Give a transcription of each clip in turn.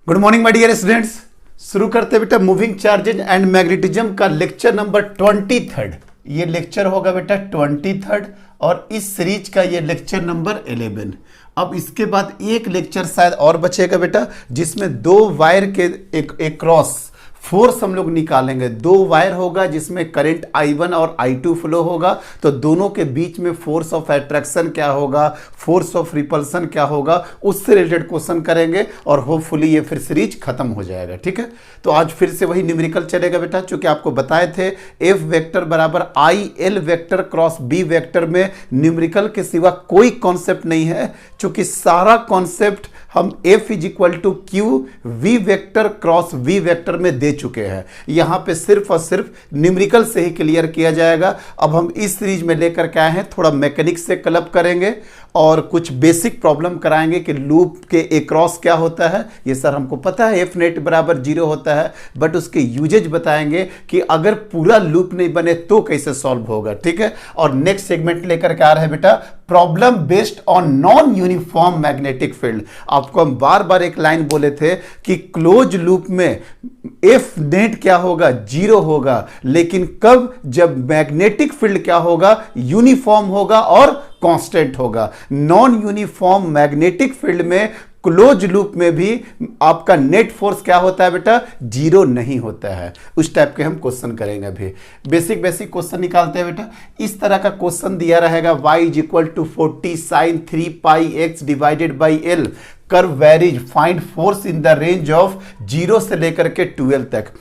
Good morning my dear students. शुरू करते बेटा मूविंग चार्जेज एंड मैग्नेटिज्म का लेक्चर नंबर 23। ये लेक्चर होगा बेटा 23 और इस सीरीज का ये लेक्चर नंबर 11। अब इसके बाद एक लेक्चर शायद और बचेगा बेटा, जिसमें दो वायर के एक क्रॉस फोर्स हम लोग निकालेंगे। दो वायर होगा जिसमें करंट I1 और I2 फ्लो होगा, तो दोनों के बीच में फोर्स ऑफ अट्रैक्शन क्या होगा, फोर्स ऑफ रिपल्सन क्या होगा, उससे रिलेटेड क्वेश्चन करेंगे और होपफुली ये फिर सीरीज खत्म हो जाएगा। ठीक है, तो आज फिर से वही न्यूमेरिकल चलेगा बेटा, चूंकि आपको बताए थे F वेक्टर बराबर IL vector cross B vector में न्यूमेरिकल के सिवा कोई कॉन्सेप्ट नहीं है, चूंकि सारा कॉन्सेप्ट हम F is equal to q V vector cross V vector में दे चुके हैं। यहां पे सिर्फ और सिर्फ न्यूमेरिकल से ही क्लियर किया जाएगा। अब हम इस सीरीज में लेकर के आए हैं, थोड़ा मैकेनिक्स से क्लब करेंगे और कुछ बेसिक प्रॉब्लम कराएंगे कि लूप के एक्रॉस क्या होता है। ये सर हमको पता है F नेट बराबर 0 होता है, बट उसके यूजेज बताएंगे कि अगर पूरा लूप नहीं बने तो कैसे सॉल्व होगा। ठीक है, और नेक्स्ट सेगमेंट लेकर के आ रहे हैं बेटा problem based on non uniform magnetic field. आपको हम बार बार एक लाइन बोले थे कि क्लोज लूप में F नेट क्या होगा, 0 होगा, लेकिन कब, जब मैग्नेटिक फील्ड क्या होगा, यूनिफॉर्म होगा और कांस्टेंट होगा। नॉन यूनिफॉर्म मैग्नेटिक फील्ड में क्लोज लूप में भी आपका नेट फोर्स क्या होता है बेटा, 0 नहीं होता है। उस टाइप के हम क्वेश्चन करेंगे। अभी बेसिक क्वेश्चन निकालते हैं बेटा। इस तरह का क्वेश्चन दिया रहेगा y is equal to 40 sine 3 pi x divided by l, curve varies, find force in the range of 0 से लेकर के 12 तक।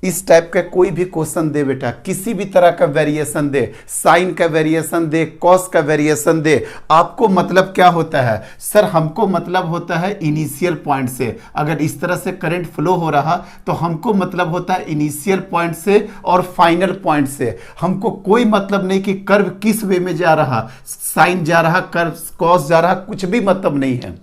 इस टाइप का कोई भी क्वेश्चन दे बेटा, किसी भी तरह का वेरिएशन दे, साइन का वेरिएशन दे, कॉस का वेरिएशन दे, आपको मतलब क्या होता है? सर हमको मतलब होता है इनिशियल पॉइंट से। अगर इस तरह से करंट फ्लो हो रहा तो हमको मतलब होता है इनिशियल पॉइंट से और फाइनल पॉइंट से। हमको कोई मतलब नहीं कि कर्व किस वे में जा रहा, साइन जा रहा, कर्व कॉस जा रहा, कुछ भी मतलब नहीं है।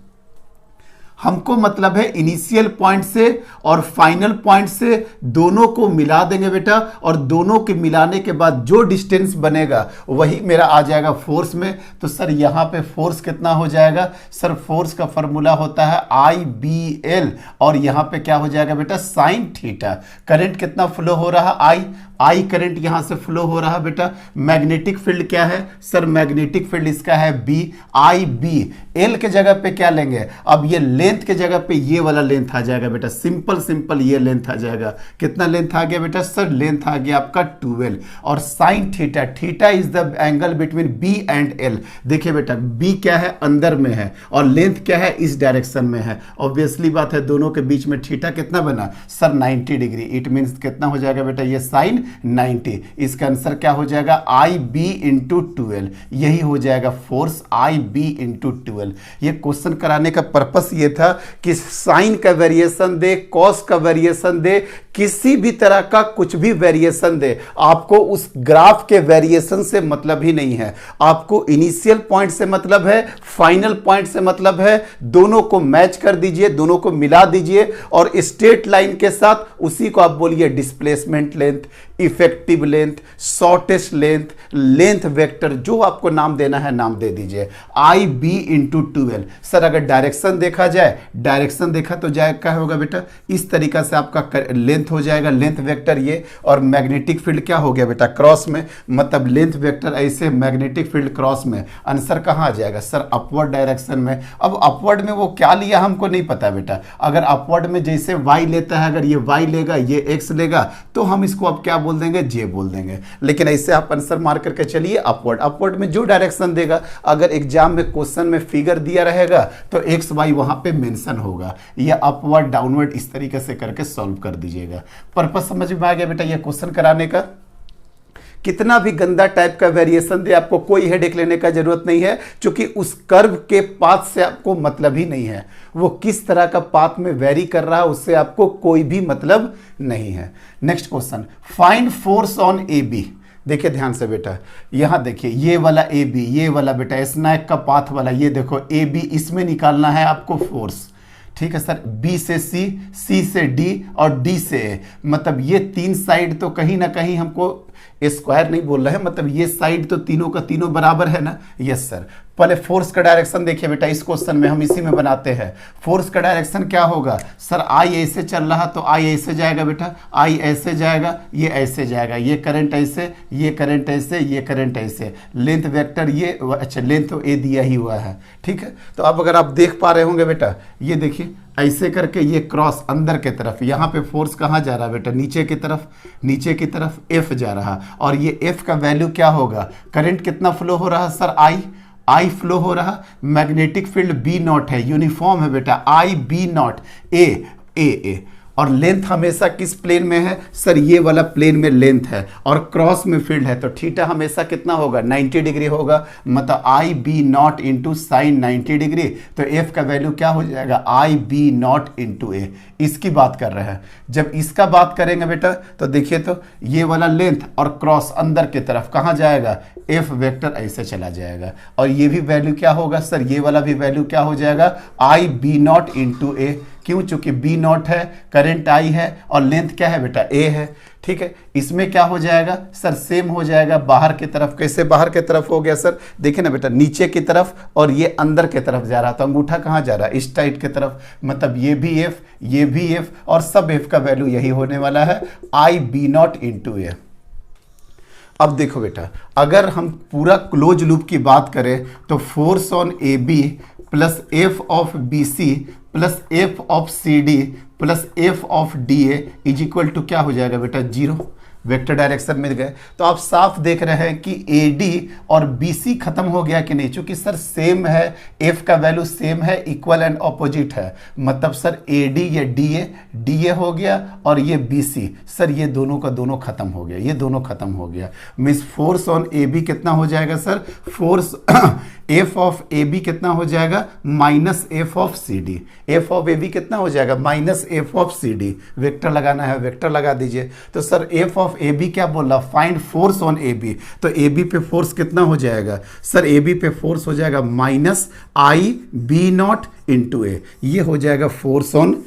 हमको मतलब है इनिशियल पॉइंट से और फाइनल पॉइंट से, दोनों को मिला देंगे बेटा, और दोनों के मिलाने के बाद जो डिस्टेंस बनेगा वही मेरा आ जाएगा फोर्स में। तो सर यहाँ पे फोर्स कितना हो जाएगा? सर फोर्स का फॉर्मूला होता है IBL, और यहाँ पे क्या हो जाएगा बेटा, साइन थीटा। करंट कितना फ्लो हो रहा, I करंट यहां से फ्लो हो रहा बेटा। मैग्नेटिक फील्ड क्या है? सर मैग्नेटिक फील्ड इसका है B, IB। L के जगह पे क्या लेंगे? अब ये लेंथ के जगह पे ये वाला लेंथ आ जाएगा बेटा, सिंपल ये लेंथ आ जाएगा। कितना लेंथ आ गया बेटा? सर लेंथ आ गया आपका 12, और sine theta, theta is the angle between B and L। देखिए बेटा B क्या है, अंदर में है, और लेंथ क्या है, इस डायरेक्शन में है। ऑब्वियसली बात है, दोनों के बीच में थीटा कितना बना? Sir 90 degree. इट मीन्स कितना हो जाएगा बेटा, ये साइन 90। इसका आंसर क्या हो जाएगा, IB इंटू 12। यही हो जाएगा फोर्स, IB इंटू 12। ये क्वेश्चन कराने का पर्पस ये था कि साइन का वेरिएशन दे, कॉस का वेरिएशन दे, किसी भी तरह का कुछ भी वेरिएशन दे, आपको उस ग्राफ के वेरिएशन से मतलब ही नहीं है। आपको इनिशियल पॉइंट से मतलब है, फाइनल पॉइंट से मतलब है। दोनों को मैच कर दीजिए, दोनों को मिला दीजिए, और स्ट्रेट लाइन के साथ उसी को आप बोलिए displacement length, effective length, shortest length, length vector, जो आपको नाम देना है नाम दे दीजिए। IB into 12। सर अगर डायरेक्शन देखा जाए, डायरेक्शन देखा तो जाए क्या होगा बेटा, इस तरीका से आपका लेंथ हो जाएगा, लेंथ वेक्टर ये, और मैग्नेटिक फील्ड क्या हो गया बेटा, क्रॉस में, मतलब लेंथ वेक्टर ऐसे, मैग्नेटिक फील्ड क्रॉस में। आंसर कहाँ आ जाएगा? सर अपवर्ड डायरेक्शन में। अब अपवर्ड में वो क्या लिया हमको नहीं पता बेटा। अगर अपवर्ड में जैसे y लेता है, अगर ये y लेगा, ये x लेगा, तो हम इसको अब क्या बोल देंगे, जे बोल देंगे। लेकिन ऐसे आप आंसर मार करके चलिए अपवर्ड। अपवर्ड में जो डायरेक्शन देगा, अगर एग्जाम में क्वेश्चन में फिगर दिया रहेगा तो एक्स वाई वहां पे मेंशन होगा, या अपवर्ड डाउनवर्ड, इस तरीके से करके सॉल्व कर दीजिएगा। पर्पस समझ में आ गया बेटा ये क्वेश्चन कराने का। कितना भी गंदा टाइप का वेरिएशन दे, आपको कोई हेडेक लेने का जरूरत नहीं है, क्योंकि उस कर्व के पाथ से आपको मतलब ही नहीं है। वो किस तरह का पाथ में वेरी कर रहा है उससे आपको कोई भी मतलब नहीं है। Next question, find force on AB। देखिए ध्यान से बेटा, यहां देखिए ये वाला AB, ये वाला बेटा स्नैक का पाथ वाला, ये देखो AB, इसमें निकालना है आपको फोर्स। ठीक है सर, B से C, C से D और D से A, मतलब ये तीन साइड तो कहीं ना कहीं हमको स्क्वायर नहीं बोल रहे हैं, मतलब ये साइड तो तीनों का तीनों बराबर है ना। Yes sir. पहले फोर्स का डायरेक्शन देखिए बेटा, इस क्वेश्चन में हम इसी में बनाते हैं। फोर्स का डायरेक्शन क्या होगा सर, आई ऐसे चल रहा तो आई ऐसे जाएगा बेटा, आई ऐसे जाएगा, ये ऐसे जाएगा, ये करंट ऐसे, ये करंट ऐसे, ये करंट ऐसे, लेंथ वेक्टर ये, अच्छा लेंथ तो ए दिया ही हुआ है, ठीक है। तो अब अगर आप देख पा रहे होंगे बेटा, ये देखिए ऐसे करके ये क्रॉस अंदर के तरफ, यहाँ पे फोर्स कहाँ जा रहा है बेटा, नीचे की तरफ, नीचे की तरफ एफ जा रहा, और ये एफ का वैल्यू क्या होगा, करंट कितना फ्लो हो रहा है सर, आई फ्लो हो रहा, मैग्नेटिक फील्ड बी नॉट है, यूनिफॉर्म है बेटा, आई बी नॉट ए, और लेंथ हमेशा किस प्लेन में है सर, ये वाला प्लेन में लेंथ है, और क्रॉस में फील्ड है, तो थीटा हमेशा कितना होगा, 90 डिग्री होगा, मतलब I B not into sine 90 degree, तो एफ का वैल्यू क्या हो जाएगा, I B not into A. इसकी बात कर रहे हैं। जब इसका बात करेंगे बेटा तो देखिए, तो ये वाला लेंथ और क्रॉस अंदर की तरफ कहाँ जाएगा, एफ वेक्टर ऐसे चला जाएगा, और ये भी वैल्यू क्या होगा सर, ये वाला भी वैल्यू क्या हो जाएगा, आई बी नॉट इंटू ए। क्यों, चूंकि बी नॉट है, करंट आई है, और लेंथ क्या है बेटा, ए है, ठीक है। इसमें क्या हो जाएगा सर, सेम हो जाएगा बाहर की तरफ। कैसे बाहर की तरफ हो गया सर, देखिए ना बेटा, नीचे की तरफ और ये अंदर की तरफ जा रहा, तो अंगूठा कहाँ जा रहा है, इस साइड की तरफ, मतलब ये भी एफ, ये भी एफ, और सब एफ का वैल्यू यही होने वाला है, आई बी नॉट इंटू ए। अब देखो बेटा, अगर हम पूरा क्लोज लूप की बात करें तो force on A B plus F of B C plus F of C D plus F of D A is equal to क्या हो जाएगा बेटा, 0। वेक्टर डायरेक्शन में गए तो आप साफ देख रहे हैं कि ए डी और बी सी खत्म हो गया कि नहीं, चूंकि सर सेम है, एफ का वैल्यू सेम है, इक्वल एंड ऑपोजिट है, मतलब सर ए डी ये डी ए हो गया, और ये बी सी सर ये दोनों का दोनों खत्म हो गया, ये दोनों खत्म हो गया। Means force on A B कितना हो जाएगा sir, force F of A B कितना हो जाएगा, minus F of C D. F of A B कितना हो जाएगा, minus F of C D. Vector लगाना है, वेक्टर लगा दीजिए। तो sir F of A B क्या बोल रहा, find force on A B, तो ए बी पे फोर्स कितना हो जाएगा सर, ए बी पे फोर्स हो जाएगा minus I B not into A, ये हो जाएगा फोर्स ऑन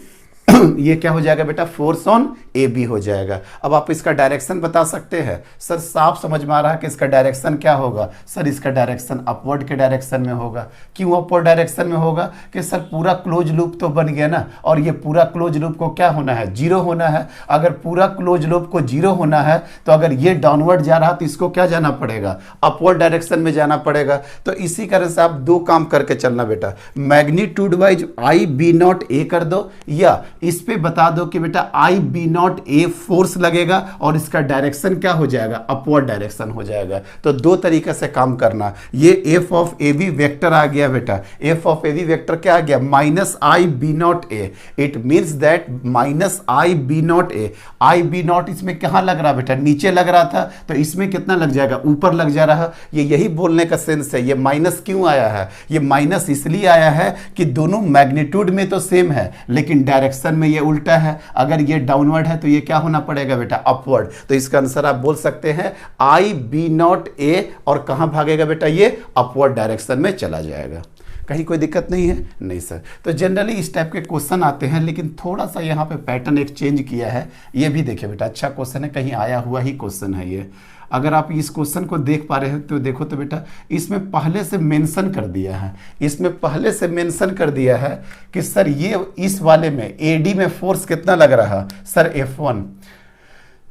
ये क्या हो जाएगा बेटा, फोर्स ऑन ए बी हो जाएगा। अब आप इसका डायरेक्शन बता सकते हैं सर, साफ समझ में आ रहा है कि इसका डायरेक्शन क्या होगा सर, इसका डायरेक्शन अपवर्ड के डायरेक्शन में होगा। क्यों अपवर्ड डायरेक्शन में होगा कि सर पूरा क्लोज लूप तो बन गया ना, और ये पूरा क्लोज लूप को क्या होना है, 0 होना है। अगर पूरा क्लोज लूप को 0 होना है तो अगर ये डाउनवर्ड जा रहा तो इसको क्या जाना पड़ेगा, अपवर्ड डायरेक्शन में जाना पड़ेगा। तो इसी तरह से आप दो काम करके चलना बेटा, magnitude wise I B not A कर दो, या इस पे बता दो कि बेटा I B not A force लगेगा और इसका डायरेक्शन क्या हो जाएगा, अपवर्ड डायरेक्शन हो जाएगा। तो दो तरीके से काम करना। ये F of A B vector आ गया बेटा, F of A B vector क्या आ गया, minus I B not A. It means that minus I B not A, I B not इसमें कहां लग रहा बेटा, नीचे लग रहा था, तो इसमें कितना लग जाएगा, ऊपर लग जा रहा। ये यही बोलने का सेंस है। ये माइनस क्यों आया है, ये माइनस इसलिए आया है कि दोनों मैग्नीट्यूड में तो सेम है लेकिन डायरेक्शन में ये उल्टा है। अगर ये डाउनवर्ड है तो ये क्या होना पड़ेगा बेटा, अपवर्ड। तो इसका आंसर आप बोल सकते हैं आई बी नॉट ए, और कहां भागेगा बेटा, ये अपवर्ड डायरेक्शन में चला जाएगा। कहीं कोई दिक्कत नहीं है, नहीं सर। तो जनरली इस टाइप के क्वेश्चन आते हैं, लेकिन थोड़ा सा यहाँ पे पैटर्न एक चेंज किया है। ये भी देखिए बेटा, अच्छा क्वेश्चन है, कहीं आया हुआ ही क्वेश्चन है ये। अगर आप इस क्वेश्चन को देख पा रहे हो तो देखो तो बेटा, इसमें पहले से मेंशन कर दिया है, इसमें पहले से मेंशन कर दिया है कि सर ये इस वाले में एडी में फोर्स कितना लग रहा सर, F1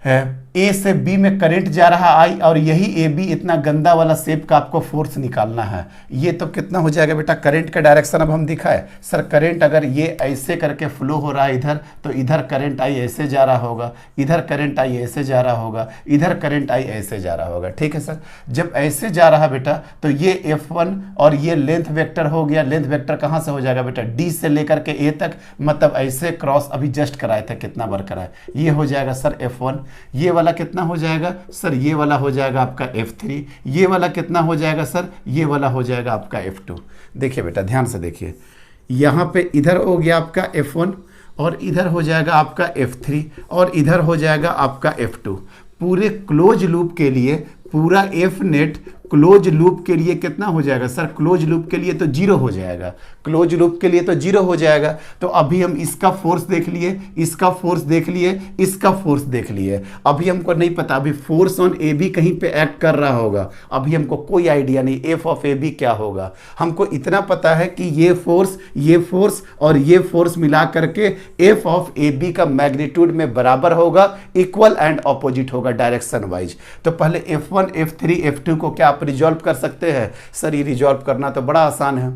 है, ए से बी में करंट जा रहा आई, और यही ए बी इतना गंदा वाला शेप का आपको फोर्स निकालना है। ये तो कितना हो जाएगा बेटा, करंट का डायरेक्शन अब हम दिखाए सर, करंट अगर ये ऐसे करके फ्लो हो रहा है इधर, तो इधर करंट आई ऐसे जा रहा होगा, इधर करंट आई ऐसे जा रहा होगा, इधर करंट आई ऐसे जा रहा होगा, ठीक है सर। जब ऐसे जा रहा बेटा तो ये F1 और ये लेंथ वेक्टर हो गया। लेंथ वेक्टर कहाँ से हो जाएगा बेटा, डी से लेकर के ए तक, मतलब ऐसे क्रॉस अभी जस्ट कराए थे, कितना बार कराए, ये हो जाएगा सर F1। ये वाला कितना हो जाएगा सर, ये वाला हो जाएगा आपका F3। ये वाला कितना हो जाएगा सर, ये वाला हो जाएगा आपका F2। देखिए बेटा ध्यान से देखिए, यहाँ पे इधर हो गया आपका F1 और इधर हो जाएगा आपका F3 और इधर हो जाएगा आपका F2। पूरे क्लोज लूप के लिए पूरा F नेट क्लोज लूप के लिए कितना हो जाएगा सर? क्लोज लूप के लिए तो 0 हो जाएगा, क्लोज लूप के लिए तो 0 हो जाएगा। तो अभी हम इसका फोर्स देख लिए, इसका फोर्स देख लिए, इसका फोर्स देख लिए। अभी हमको नहीं पता अभी फोर्स ऑन ए बी कहीं पे एक्ट कर रहा होगा, अभी हमको कोई आइडिया नहीं एफ ऑफ ए बी क्या होगा। हमको इतना पता है कि ये फोर्स और ये फोर्स मिला करके एफ ऑफ ए बी का मैग्नीट्यूड में बराबर होगा, इक्वल एंड ऑपोजिट होगा डायरेक्शन वाइज। तो पहले F1, F3, F2 को क्या आप रिजॉल्व कर सकते हैं? सर ये रिजॉल्व करना तो बड़ा आसान है।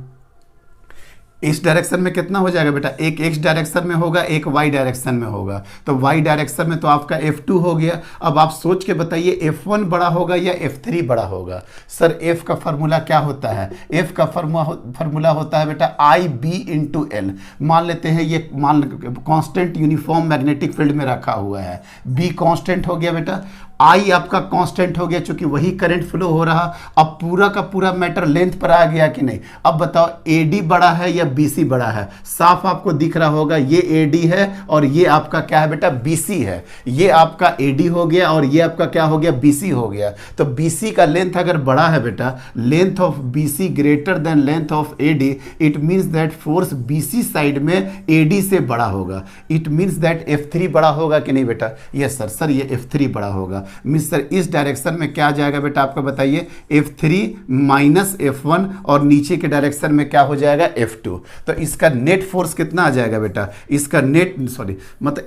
इस डायरेक्शन में कितना हो जाएगा बेटा? एक x डायरेक्शन में होगा, एक y डायरेक्शन में होगा। तो y डायरेक्शन में तो आपका F2 हो गया। अब आप सोच के बताइए F1 बड़ा होगा या F3 बड़ा होगा? सर f का फॉर्मूला क्या होता है? f का फॉर्मूला होता है बेटा IB इंटू एल। मान लेते हैं ये कांस्टेंट यूनिफॉर्म मैग्नेटिक फील्ड में रखा हुआ है, b कांस्टेंट हो गया बेटा, I आपका कांस्टेंट हो गया चूंकि वही करंट फ्लो हो रहा। अब पूरा का पूरा मैटर लेंथ पर आ गया कि नहीं? अब बताओ AD बड़ा है या BC बड़ा है? साफ आपको दिख रहा होगा ये AD है और ये आपका क्या है बेटा? BC है। ये आपका AD हो गया और ये आपका क्या हो गया? BC हो गया। तो BC का लेंथ अगर बड़ा है बेटा, length of BC greater than length of AD, it means that force BC side में AD से बड़ा होगा। इट मीन्स दैट F3 बड़ा होगा कि नहीं बेटा? यस सर, सर ये F3 बड़ा होगा। मिस्टर इस डायरेक्शन में क्या आ जाएगा बेटा आपका बताइए? F3 माइनस F1 और नीचे के डायरेक्शन में क्या हो जाएगा? F2। तो इसका नेट फोर्स कितना आ जाएगा बेटा? इसका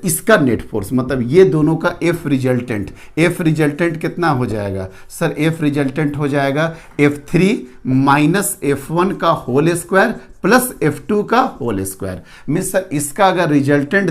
इसका नेट फोर्स मतलब ये दोनों का F रिजल्टेंट कितना हो जाएगा? सर F रिजल्टेंट हो जाएगा F3 माइनस F1 का होल स्क्वायर प्लस F2 का होल स्क्वायर। मीन्स सर इसका अगर रिजल्टेंट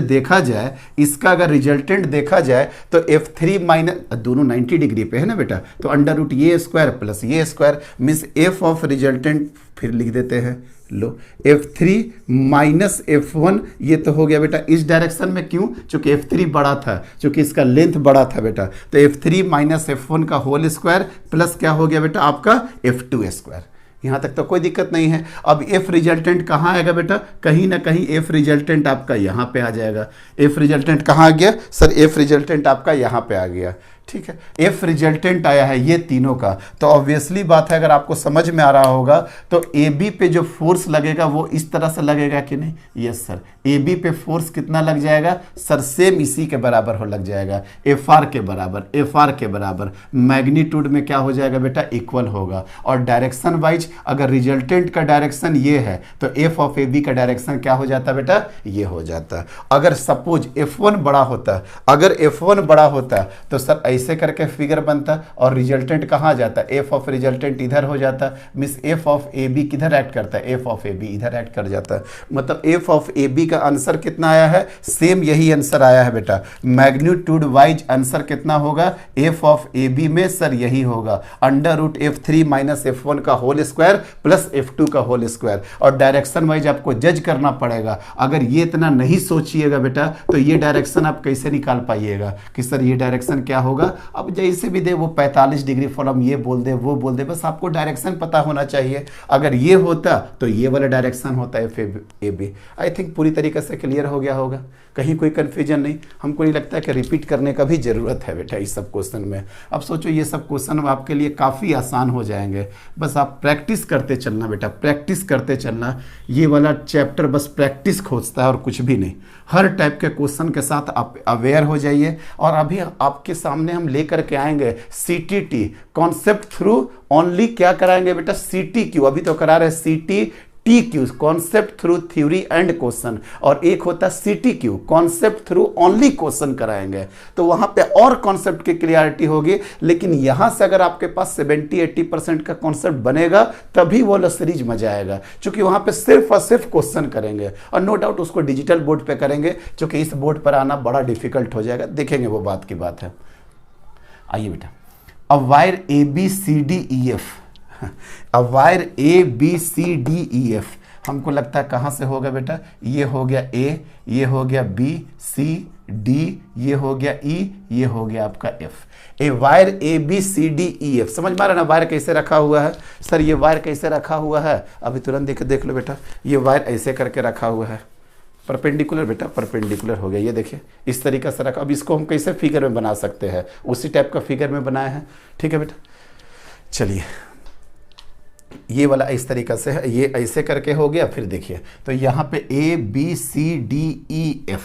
देखा जाए तो F3 माइनस, दोनों 90 डिग्री पे है ना बेटा, तो अंडर रूट ये स्क्वायर प्लस ये square, means F of resultant फिर लिख देते हैं, लो F3 माइनस F1, ये तो हो गया बेटा इस डायरेक्शन में। क्यों? चूंकि F3 बड़ा था, चूंकि इसका लेंथ बड़ा था बेटा, तो F3 माइनस F1 का होल स्क्वायर प्लस क्या हो गया बेटा आपका? F2 square. यहाँ तक तो कोई दिक्कत नहीं है। अब F रिजल्टेंट कहाँ आएगा बेटा? कहीं ना कहीं F रिजल्टेंट आपका यहाँ पे आ जाएगा। F रिजल्टेंट कहाँ आ गया? सर F रिजल्टेंट आपका यहाँ पे आ गया। ठीक है, F रिजल्टेंट आया है ये तीनों का। तो ऑब्वियसली बात है अगर आपको समझ में आ रहा होगा तो AB पे जो फोर्स लगेगा वो इस तरह से लगेगा कि नहीं? यस सर, AB पे फोर्स कितना लग जाएगा? सर सेम इसी के बराबर हो लग जाएगा, FR के बराबर। मैग्नीट्यूड में क्या हो जाएगा बेटा? इक्वल होगा। और डायरेक्शन वाइज अगर रिजल्टेंट का डायरेक्शन ये है तो F ऑफ AB का डायरेक्शन क्या हो जाता बेटा? ये हो जाता। अगर सपोज F1 बड़ा होता तो सर ऐसे करके फिगर बनता और रिजल्टेंट कहाँ जाता? F ऑफ रिजल्टेंट इधर हो जाता। मिस F ऑफ AB किधर एक्ट करता है? F ऑफ AB इधर एक्ट कर जाता। मतलब F ऑफ AB का आंसर कितना आया है? सेम यही आंसर आया है बेटा। मैग्नीट्यूड वाइज आंसर कितना होगा? F ऑफ AB में सर यही होगा, under root F3 minus F1 का होल स्क्वायर प्लस F2 का होल स्क्वायर। और डायरेक्शन वाइज आपको जज करना पड़ेगा। अगर ये इतना नहीं सोचिएगा बेटा तो ये डायरेक्शन आप कैसे निकाल पाइएगा कि सर ये डायरेक्शन क्या होगा? अब जैसे भी दे वो 45 डिग्री फॉर्म ये बोल दे वो बोल दे, बस आपको डायरेक्शन पता होना चाहिए। अगर ये होता तो ये वाला डायरेक्शन होता है FAB। आई थिंक पूरी तरीके से क्लियर हो गया होगा, कहीं कोई कंफ्यूजन नहीं। हमको नहीं लगता कि रिपीट करने का भी जरूरत है बेटा इस सब क्वेश्चन में। अब सोचो ये सब क्वेश्चन आपके लिए काफ़ी आसान हो जाएंगे, बस आप प्रैक्टिस करते चलना बेटा, प्रैक्टिस करते चलना। ये वाला चैप्टर बस प्रैक्टिस खोजता है और कुछ भी नहीं। हर टाइप के क्वेश्चन के साथ आप अवेयर हो जाइए। और अभी आपके सामने हम लेकर के आएंगे CTT कॉन्सेप्ट थ्रू ओनली। क्या कराएंगे बेटा? CTQ, अभी तो करा रहे CTTQ concept through theory and question, और एक होता है CTQ concept through only question कराएंगे। तो वहां पे और कॉन्सेप्ट की क्लियरिटी होगी। लेकिन यहां से अगर आपके पास 70-80% का कॉन्सेप्ट बनेगा तभी वो सीरीज मजा आएगा, क्योंकि वहां पे सिर्फ और सिर्फ क्वेश्चन करेंगे। और नो डाउट उसको डिजिटल बोर्ड पे करेंगे, क्योंकि इस बोर्ड पर आना बड़ा डिफिकल्ट हो जाएगा। देखेंगे वो बात की बात है। आइए बेटा, a wire ABCDEF, a wire ABCDEF हमको लगता है कहाँ से होगा बेटा? ये हो गया A, ये हो गया B, C, D, ये हो गया E, ये हो गया आपका F। ए वायर ABCDEF समझ में आ रहा है ना? वायर कैसे रखा हुआ है? सर ये वायर कैसे रखा हुआ है? अभी तुरंत देख लो बेटा, ये वायर ऐसे करके रखा हुआ है, परपेंडिकुलर बेटा, परपेंडिकुलर हो गया। ये देखिए इस तरीके से रखा। अब इसको हम कैसे फिगर में बना सकते हैं? उसी टाइप का फिगर में बनाया है। ठीक है बेटा, चलिए ये वाला इस तरीक़ा से है, ये ऐसे करके हो गया। फिर देखिए तो यहाँ पे ABCDEF,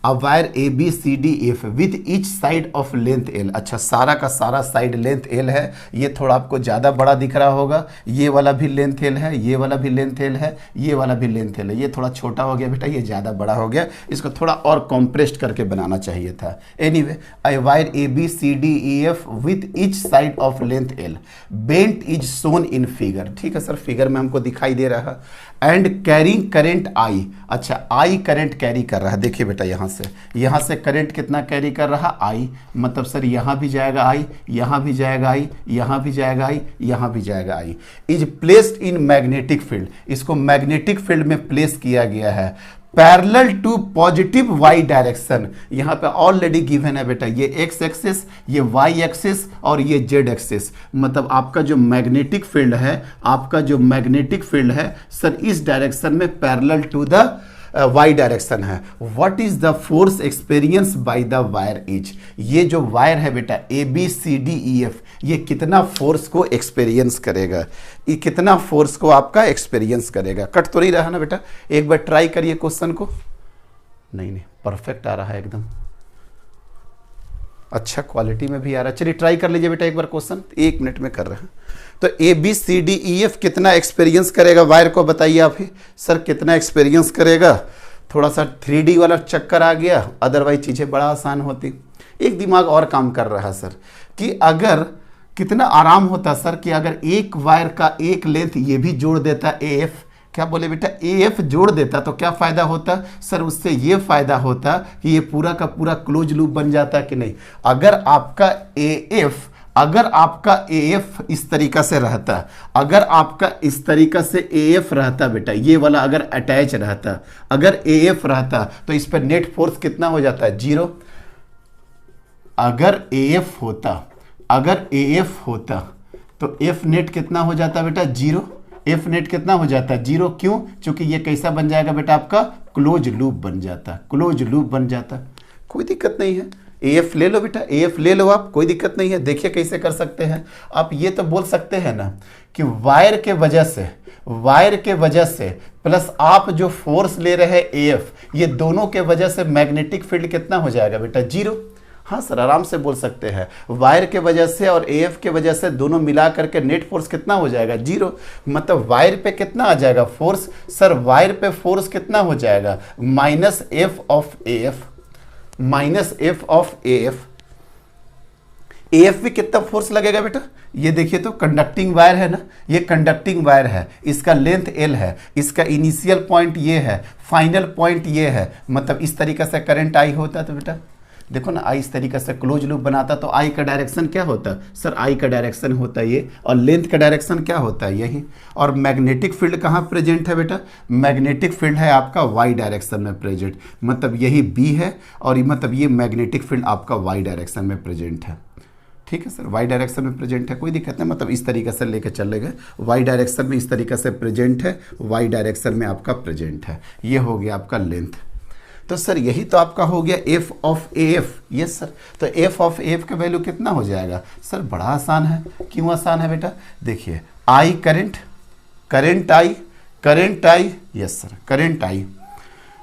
अब wire ABCDEF with each side of length L। अच्छा, सारा का सारा साइड लेंथ L है। ये थोड़ा आपको ज़्यादा बड़ा दिख रहा होगा। ये वाला भी लेंथ L है, ये वाला भी लेंथ L है, ये वाला भी लेंथ L है। ये थोड़ा छोटा हो गया बेटा, ये ज़्यादा बड़ा हो गया। इसको थोड़ा और कॉम्प्रेस्ड करके बनाना चाहिए था। Anyway, I wire ABCDEF with each side of length L, bent is shown in figure. ठीक है सर, फिगर में हमको दिखाई दे रहा। And carrying current I। अच्छा, I करंट कैरी कर रहा है। देखिए बेटा, यहाँ से करंट कितना कैरी कर रहा, I। मतलब सर यहाँ भी जाएगा I, यहाँ भी जाएगा I, यहाँ भी जाएगा I, यहाँ भी जाएगा I। Is placed in magnetic field, इसको मैग्नेटिक फील्ड में प्लेस किया गया है parallel to positive Y direction. यहाँ पे ऑलरेडी गिवन है बेटा, ये एक्स एक्सिस, ये वाई एक्सिस और ये जेड एक्सिस। मतलब आपका जो मैग्नेटिक फील्ड है, आपका जो मैग्नेटिक फील्ड है सर इस डायरेक्शन में parallel to the Y direction है। What is the force experience by the wire is. ये जो वायर है बेटा ABCDEF, ये कितना फोर्स को एक्सपीरियंस करेगा, ये कितना फोर्स को आपका एक्सपीरियंस करेगा। कट तो नहीं रहा ना बेटा, एक बार ट्राई करिए क्वेश्चन को। नहीं, परफेक्ट आ रहा है एकदम, अच्छा क्वालिटी में भी आ रहा है। चलिए ट्राई कर लीजिए बेटा एक बार क्वेश्चन, 1 मिनट में कर रहे हैं। तो ABCDEF कितना एक्सपीरियंस करेगा वायर को, बताइए आप ही सर कितना एक्सपीरियंस करेगा। थोड़ा सा 3D वाला चक्कर आ गया, अदरवाइज चीज़ें बड़ा आसान होती। एक दिमाग और काम कर रहा सर कि अगर कितना आराम होता सर कि अगर एक वायर का एक लेंथ ये भी जोड़ देता AF, क्या बोले बेटा AF जोड़ देता तो क्या फ़ायदा होता सर, उससे ये फ़ायदा होता कि ये पूरा का पूरा क्लोज लूप बन जाता कि नहीं। अगर आपका AF इस तरीक़ा से रहता, अगर आपका इस तरीक़ा से AF रहता बेटा, ये वाला अगर अटैच रहता, अगर AF रहता तो इस पर नेट फोर्स कितना हो जाता है, 0। अगर AF होता तो F नेट कितना हो जाता बेटा, 0। F नेट कितना हो जाता है, 0। क्यों? क्योंकि ये कैसा बन जाएगा बेटा, आपका क्लोज लूप बन जाता, क्लोज लूप बन जाता। कोई दिक्कत नहीं है, AF ले लो बेटा, AF ले लो आप, कोई दिक्कत नहीं है। देखिए कैसे कर सकते हैं आप। ये तो बोल सकते हैं ना कि वायर के वजह से प्लस आप जो फोर्स ले रहे हैं AF, ये दोनों के वजह से मैग्नेटिक फील्ड कितना हो जाएगा बेटा, 0। हाँ सर, आराम से बोल सकते हैं। वायर के वजह से और AF के वजह से दोनों मिला करके नेट फोर्स कितना हो जाएगा, 0। मतलब वायर पे कितना आ जाएगा फोर्स सर, वायर पे फोर्स कितना हो जाएगा, -F ऑफ AF। AF भी कितना फोर्स लगेगा बेटा, ये देखिए तो कंडक्टिंग वायर है ना, ये कंडक्टिंग वायर है, इसका लेंथ L है, इसका इनिशियल पॉइंट ये है, फाइनल पॉइंट ये है। मतलब इस तरीके से करंट I होता तो बेटा देखो ना, I इस तरीके से क्लोज लूप बनाता तो I का डायरेक्शन क्या होता सर, I का डायरेक्शन होता है ये, और लेंथ का डायरेक्शन क्या होता है, यही। और मैग्नेटिक फील्ड कहाँ प्रेजेंट है बेटा, मैग्नेटिक फील्ड है आपका Y डायरेक्शन में प्रेजेंट। मतलब यही B है और मतलब ये मैग्नेटिक फील्ड आपका Y डायरेक्शन में प्रेजेंट है। ठीक है सर, वाई डायरेक्शन में प्रेजेंट है, कोई दिक्कत नहीं। मतलब इस तरीके से लेके चले गए, वाई डायरेक्शन में इस तरीके से प्रेजेंट है, वाई डायरेक्शन में आपका प्रेजेंट है। ये हो गया आपका लेंथ। तो सर यही तो आपका हो गया F of AF। Yes sir, तो F ऑफ AF का वैल्यू कितना हो जाएगा सर, बड़ा आसान है। क्यों आसान है बेटा, देखिए I current I, yes sir current I,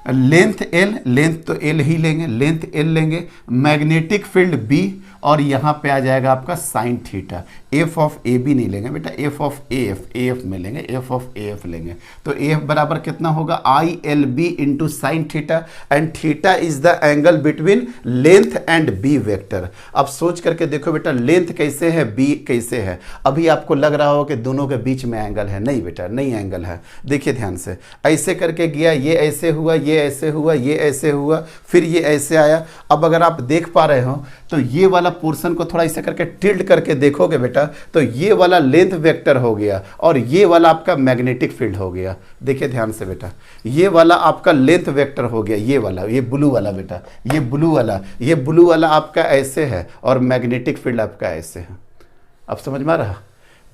length L, length तो L ही लेंगे, लेंथ L लेंगे, मैग्नेटिक फील्ड B, और यहाँ पे आ जाएगा आपका sine theta. F of AB नहीं लेंगे बेटा, F ऑफ AF में लेंगे, F ऑफ AF लेंगे। तो AF बराबर कितना होगा, ILB into sine theta, and theta is the angle between length and B vector. अब सोच करके देखो बेटा, लेंथ कैसे है, B कैसे है। अभी आपको लग रहा हो कि दोनों के बीच में एंगल है, नहीं बेटा नहीं एंगल है। देखिए ध्यान से, ऐसे करके गया, ये ऐसे हुआ, ये ऐसे हुआ, ये ऐसे हुआ, फिर ये ऐसे आया। अब अगर आप देख पा रहे हो तो ये वाला पोर्शन को थोड़ा ऐसे करके टिल्ट करके देखोगे बेटा, तो ये वाला लेंथ वेक्टर हो गया और ये वाला आपका मैग्नेटिक फील्ड हो गया। देखिए ध्यान से बेटा, ये वाला आपका लेंथ वेक्टर हो गया, ये वाला, ये ब्लू वाला बेटा, ये ब्लू वाला आपका ऐसे है और मैग्नेटिक फील्ड आपका ऐसे है। अब समझ में आ रहा,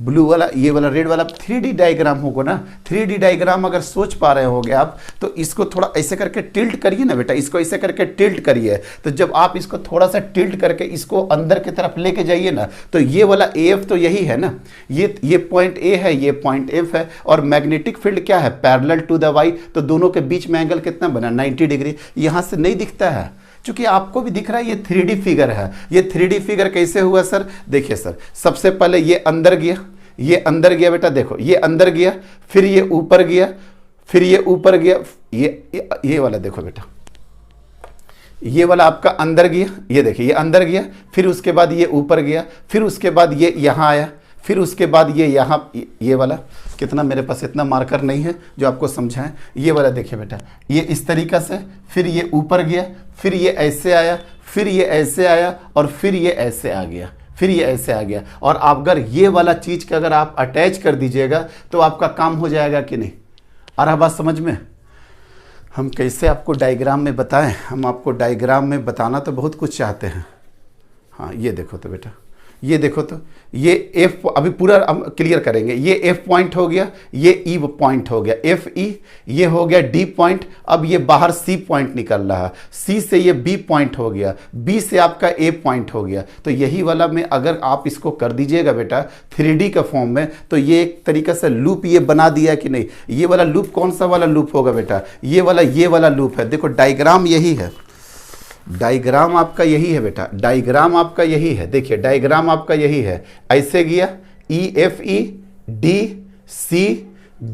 ब्लू वाला, ये वाला रेड वाला 3D डायग्राम होगा ना। 3D डायग्राम अगर सोच पा रहे होगे आप, तो इसको थोड़ा ऐसे करके टिल्ट करिए ना बेटा, इसको ऐसे करके टिल्ट करिए। तो जब आप इसको थोड़ा सा टिल्ट करके इसको अंदर की तरफ लेके जाइए ना, तो ये वाला AF तो यही है ना, ये पॉइंट A है, ये पॉइंट F है, और मैग्नेटिक फील्ड क्या है, पैरेलल टू द Y, तो दोनों के बीच में एंगल कितना बना, 90 डिग्री। यहां से नहीं दिखता है, क्योंकि आपको भी दिख रहा है ये 3D फिगर है। ये 3D फिगर कैसे हुआ सर, देखिए सर, सबसे पहले ये अंदर गया, ये अंदर गया बेटा, देखो ये अंदर गया, फिर ये ऊपर गया, फिर ये ऊपर गया, ये वाला देखो बेटा, ये वाला आपका अंदर गया, ये देखिए ये अंदर गया, फिर उसके बाद ये ऊपर गया, फिर उसके बाद ये यहाँ आया, फिर उसके बाद ये यहाँ, ये वाला कितना, मेरे पास इतना मार्कर नहीं है जो आपको समझाएं। ये वाला देखिए बेटा, ये इस तरीक़ा से, फिर ये ऊपर गया, फिर ये ऐसे आया, फिर ये ऐसे आया, और फिर ये ऐसे आ गया, फिर ये ऐसे आ गया। और आप अगर ये वाला चीज़ का अगर आप अटैच कर दीजिएगा तो आपका काम हो जाएगा कि नहीं। आ रहा बात समझ में। हम कैसे आपको डायग्राम में बताएं, हम आपको डायग्राम में बताना तो बहुत कुछ चाहते हैं। हाँ ये देखो तो बेटा, ये देखो तो, ये F अभी पूरा क्लियर करेंगे। ये F पॉइंट हो गया, ये E पॉइंट हो गया, FE, ये हो गया D पॉइंट। अब ये बाहर C पॉइंट निकल रहा है, C से ये B पॉइंट हो गया, B से आपका A पॉइंट हो गया। तो यही वाला में अगर आप इसको कर दीजिएगा बेटा 3D का फॉर्म में, तो ये एक तरीके से लूप ये बना दिया कि नहीं। ये वाला लूप कौन सा वाला लूप होगा बेटा, ये वाला लूप है। देखो डायग्राम यही है, डायग्राम आपका यही है बेटा, डायग्राम आपका यही है। देखिए डायग्राम आपका यही है, ऐसे गया EFE D C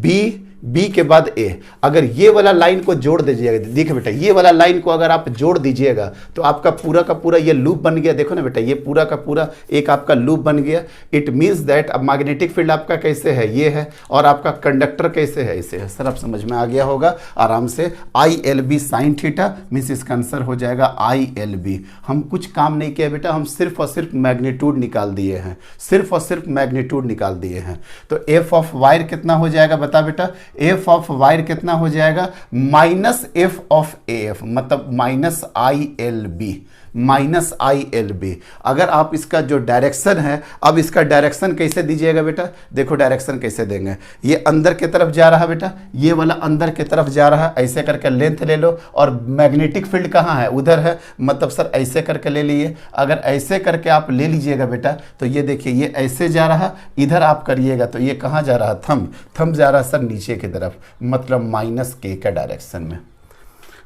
B, B के बाद A। अगर ये वाला लाइन को जोड़ दीजिएगा, देखिए बेटा ये वाला लाइन को अगर आप जोड़ दीजिएगा तो आपका पूरा का पूरा ये लूप बन गया। देखो ना बेटा, ये पूरा का पूरा एक आपका लूप बन गया। इट मीन्स दैट अब मैग्नेटिक फील्ड आपका कैसे है, ये है, और आपका कंडक्टर कैसे है, इसे है। सर आप समझ में आ गया होगा आराम से। ILB साइन थीटा मीन्स इसका आंसर हो जाएगा ILB। हम कुछ काम नहीं किया बेटा, हम सिर्फ और सिर्फ मैग्नीट्यूड निकाल दिए हैं, सिर्फ और सिर्फ मैग्नीट्यूड निकाल दिए हैं। तो F ऑफ वायर कितना हो जाएगा बता बेटा, F ऑफ वायर कितना हो जाएगा, माइनस F ऑफ AF, मतलब माइनस ILB, माइनस ILB। अगर आप इसका जो डायरेक्शन है, अब इसका डायरेक्शन कैसे दीजिएगा बेटा, देखो डायरेक्शन कैसे देंगे। ये अंदर की तरफ जा रहा है बेटा, ये वाला अंदर की तरफ जा रहा है, ऐसे करके लेंथ ले लो। और मैग्नेटिक फील्ड कहाँ है, उधर है, मतलब सर ऐसे करके ले लिए। अगर ऐसे करके आप ले लीजिएगा बेटा, तो ये देखिए ये ऐसे जा रहा, इधर आप करिएगा तो ये कहाँ जा रहा, थंब जा रहा सर नीचे की तरफ, मतलब माइनस K का डायरेक्शन में।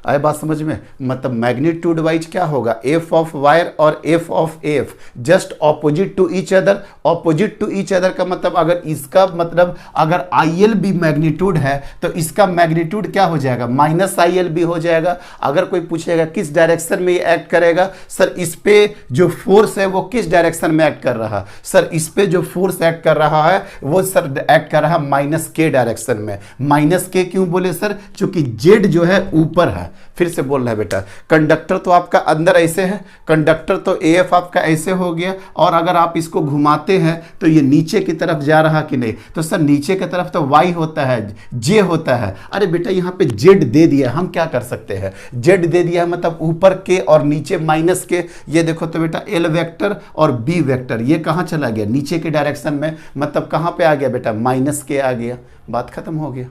आए बात समझ में। मतलब मैग्नीट्यूड वाइज क्या होगा, F ऑफ वायर और F of AF just opposite to each other. Opposite to each other का मतलब अगर इसका मतलब अगर ILB मैग्नीट्यूड है तो इसका मैग्नीट्यूड क्या हो जाएगा, माइनस ILB हो जाएगा। अगर कोई पूछेगा किस डायरेक्शन में ये एक्ट करेगा, सर इस पे जो फोर्स है वो किस डायरेक्शन में एक्ट कर रहा है, सर इस पे जो फोर्स एक्ट कर रहा है वो सर एक्ट कर रहा है माइनस K डायरेक्शन में। माइनस K क्यों बोले सर, क्योंकि Z जो है ऊपर है। फिर से बोल रहा है बेटा, कंडक्टर तो आपका अंदर ऐसे है, कंडक्टर तो AF आपका ऐसे हो गया, और अगर आप इसको घुमाते हैं तो ये नीचे की तरफ जा रहा कि नहीं, तो सर नीचे की तरफ तो Y होता है, J होता है। अरे बेटा यहाँ पे Z दे दिया, हम क्या कर सकते हैं, Z दे दिया मतलब ऊपर K और नीचे माइनस K। ये देखो तो बेटा L वेक्टर और B वेक्टर ये कहाँ चला गया, नीचे के डायरेक्शन में, मतलब कहाँ पे आ गया बेटा, माइनस K आ गया। बात खत्म हो गया।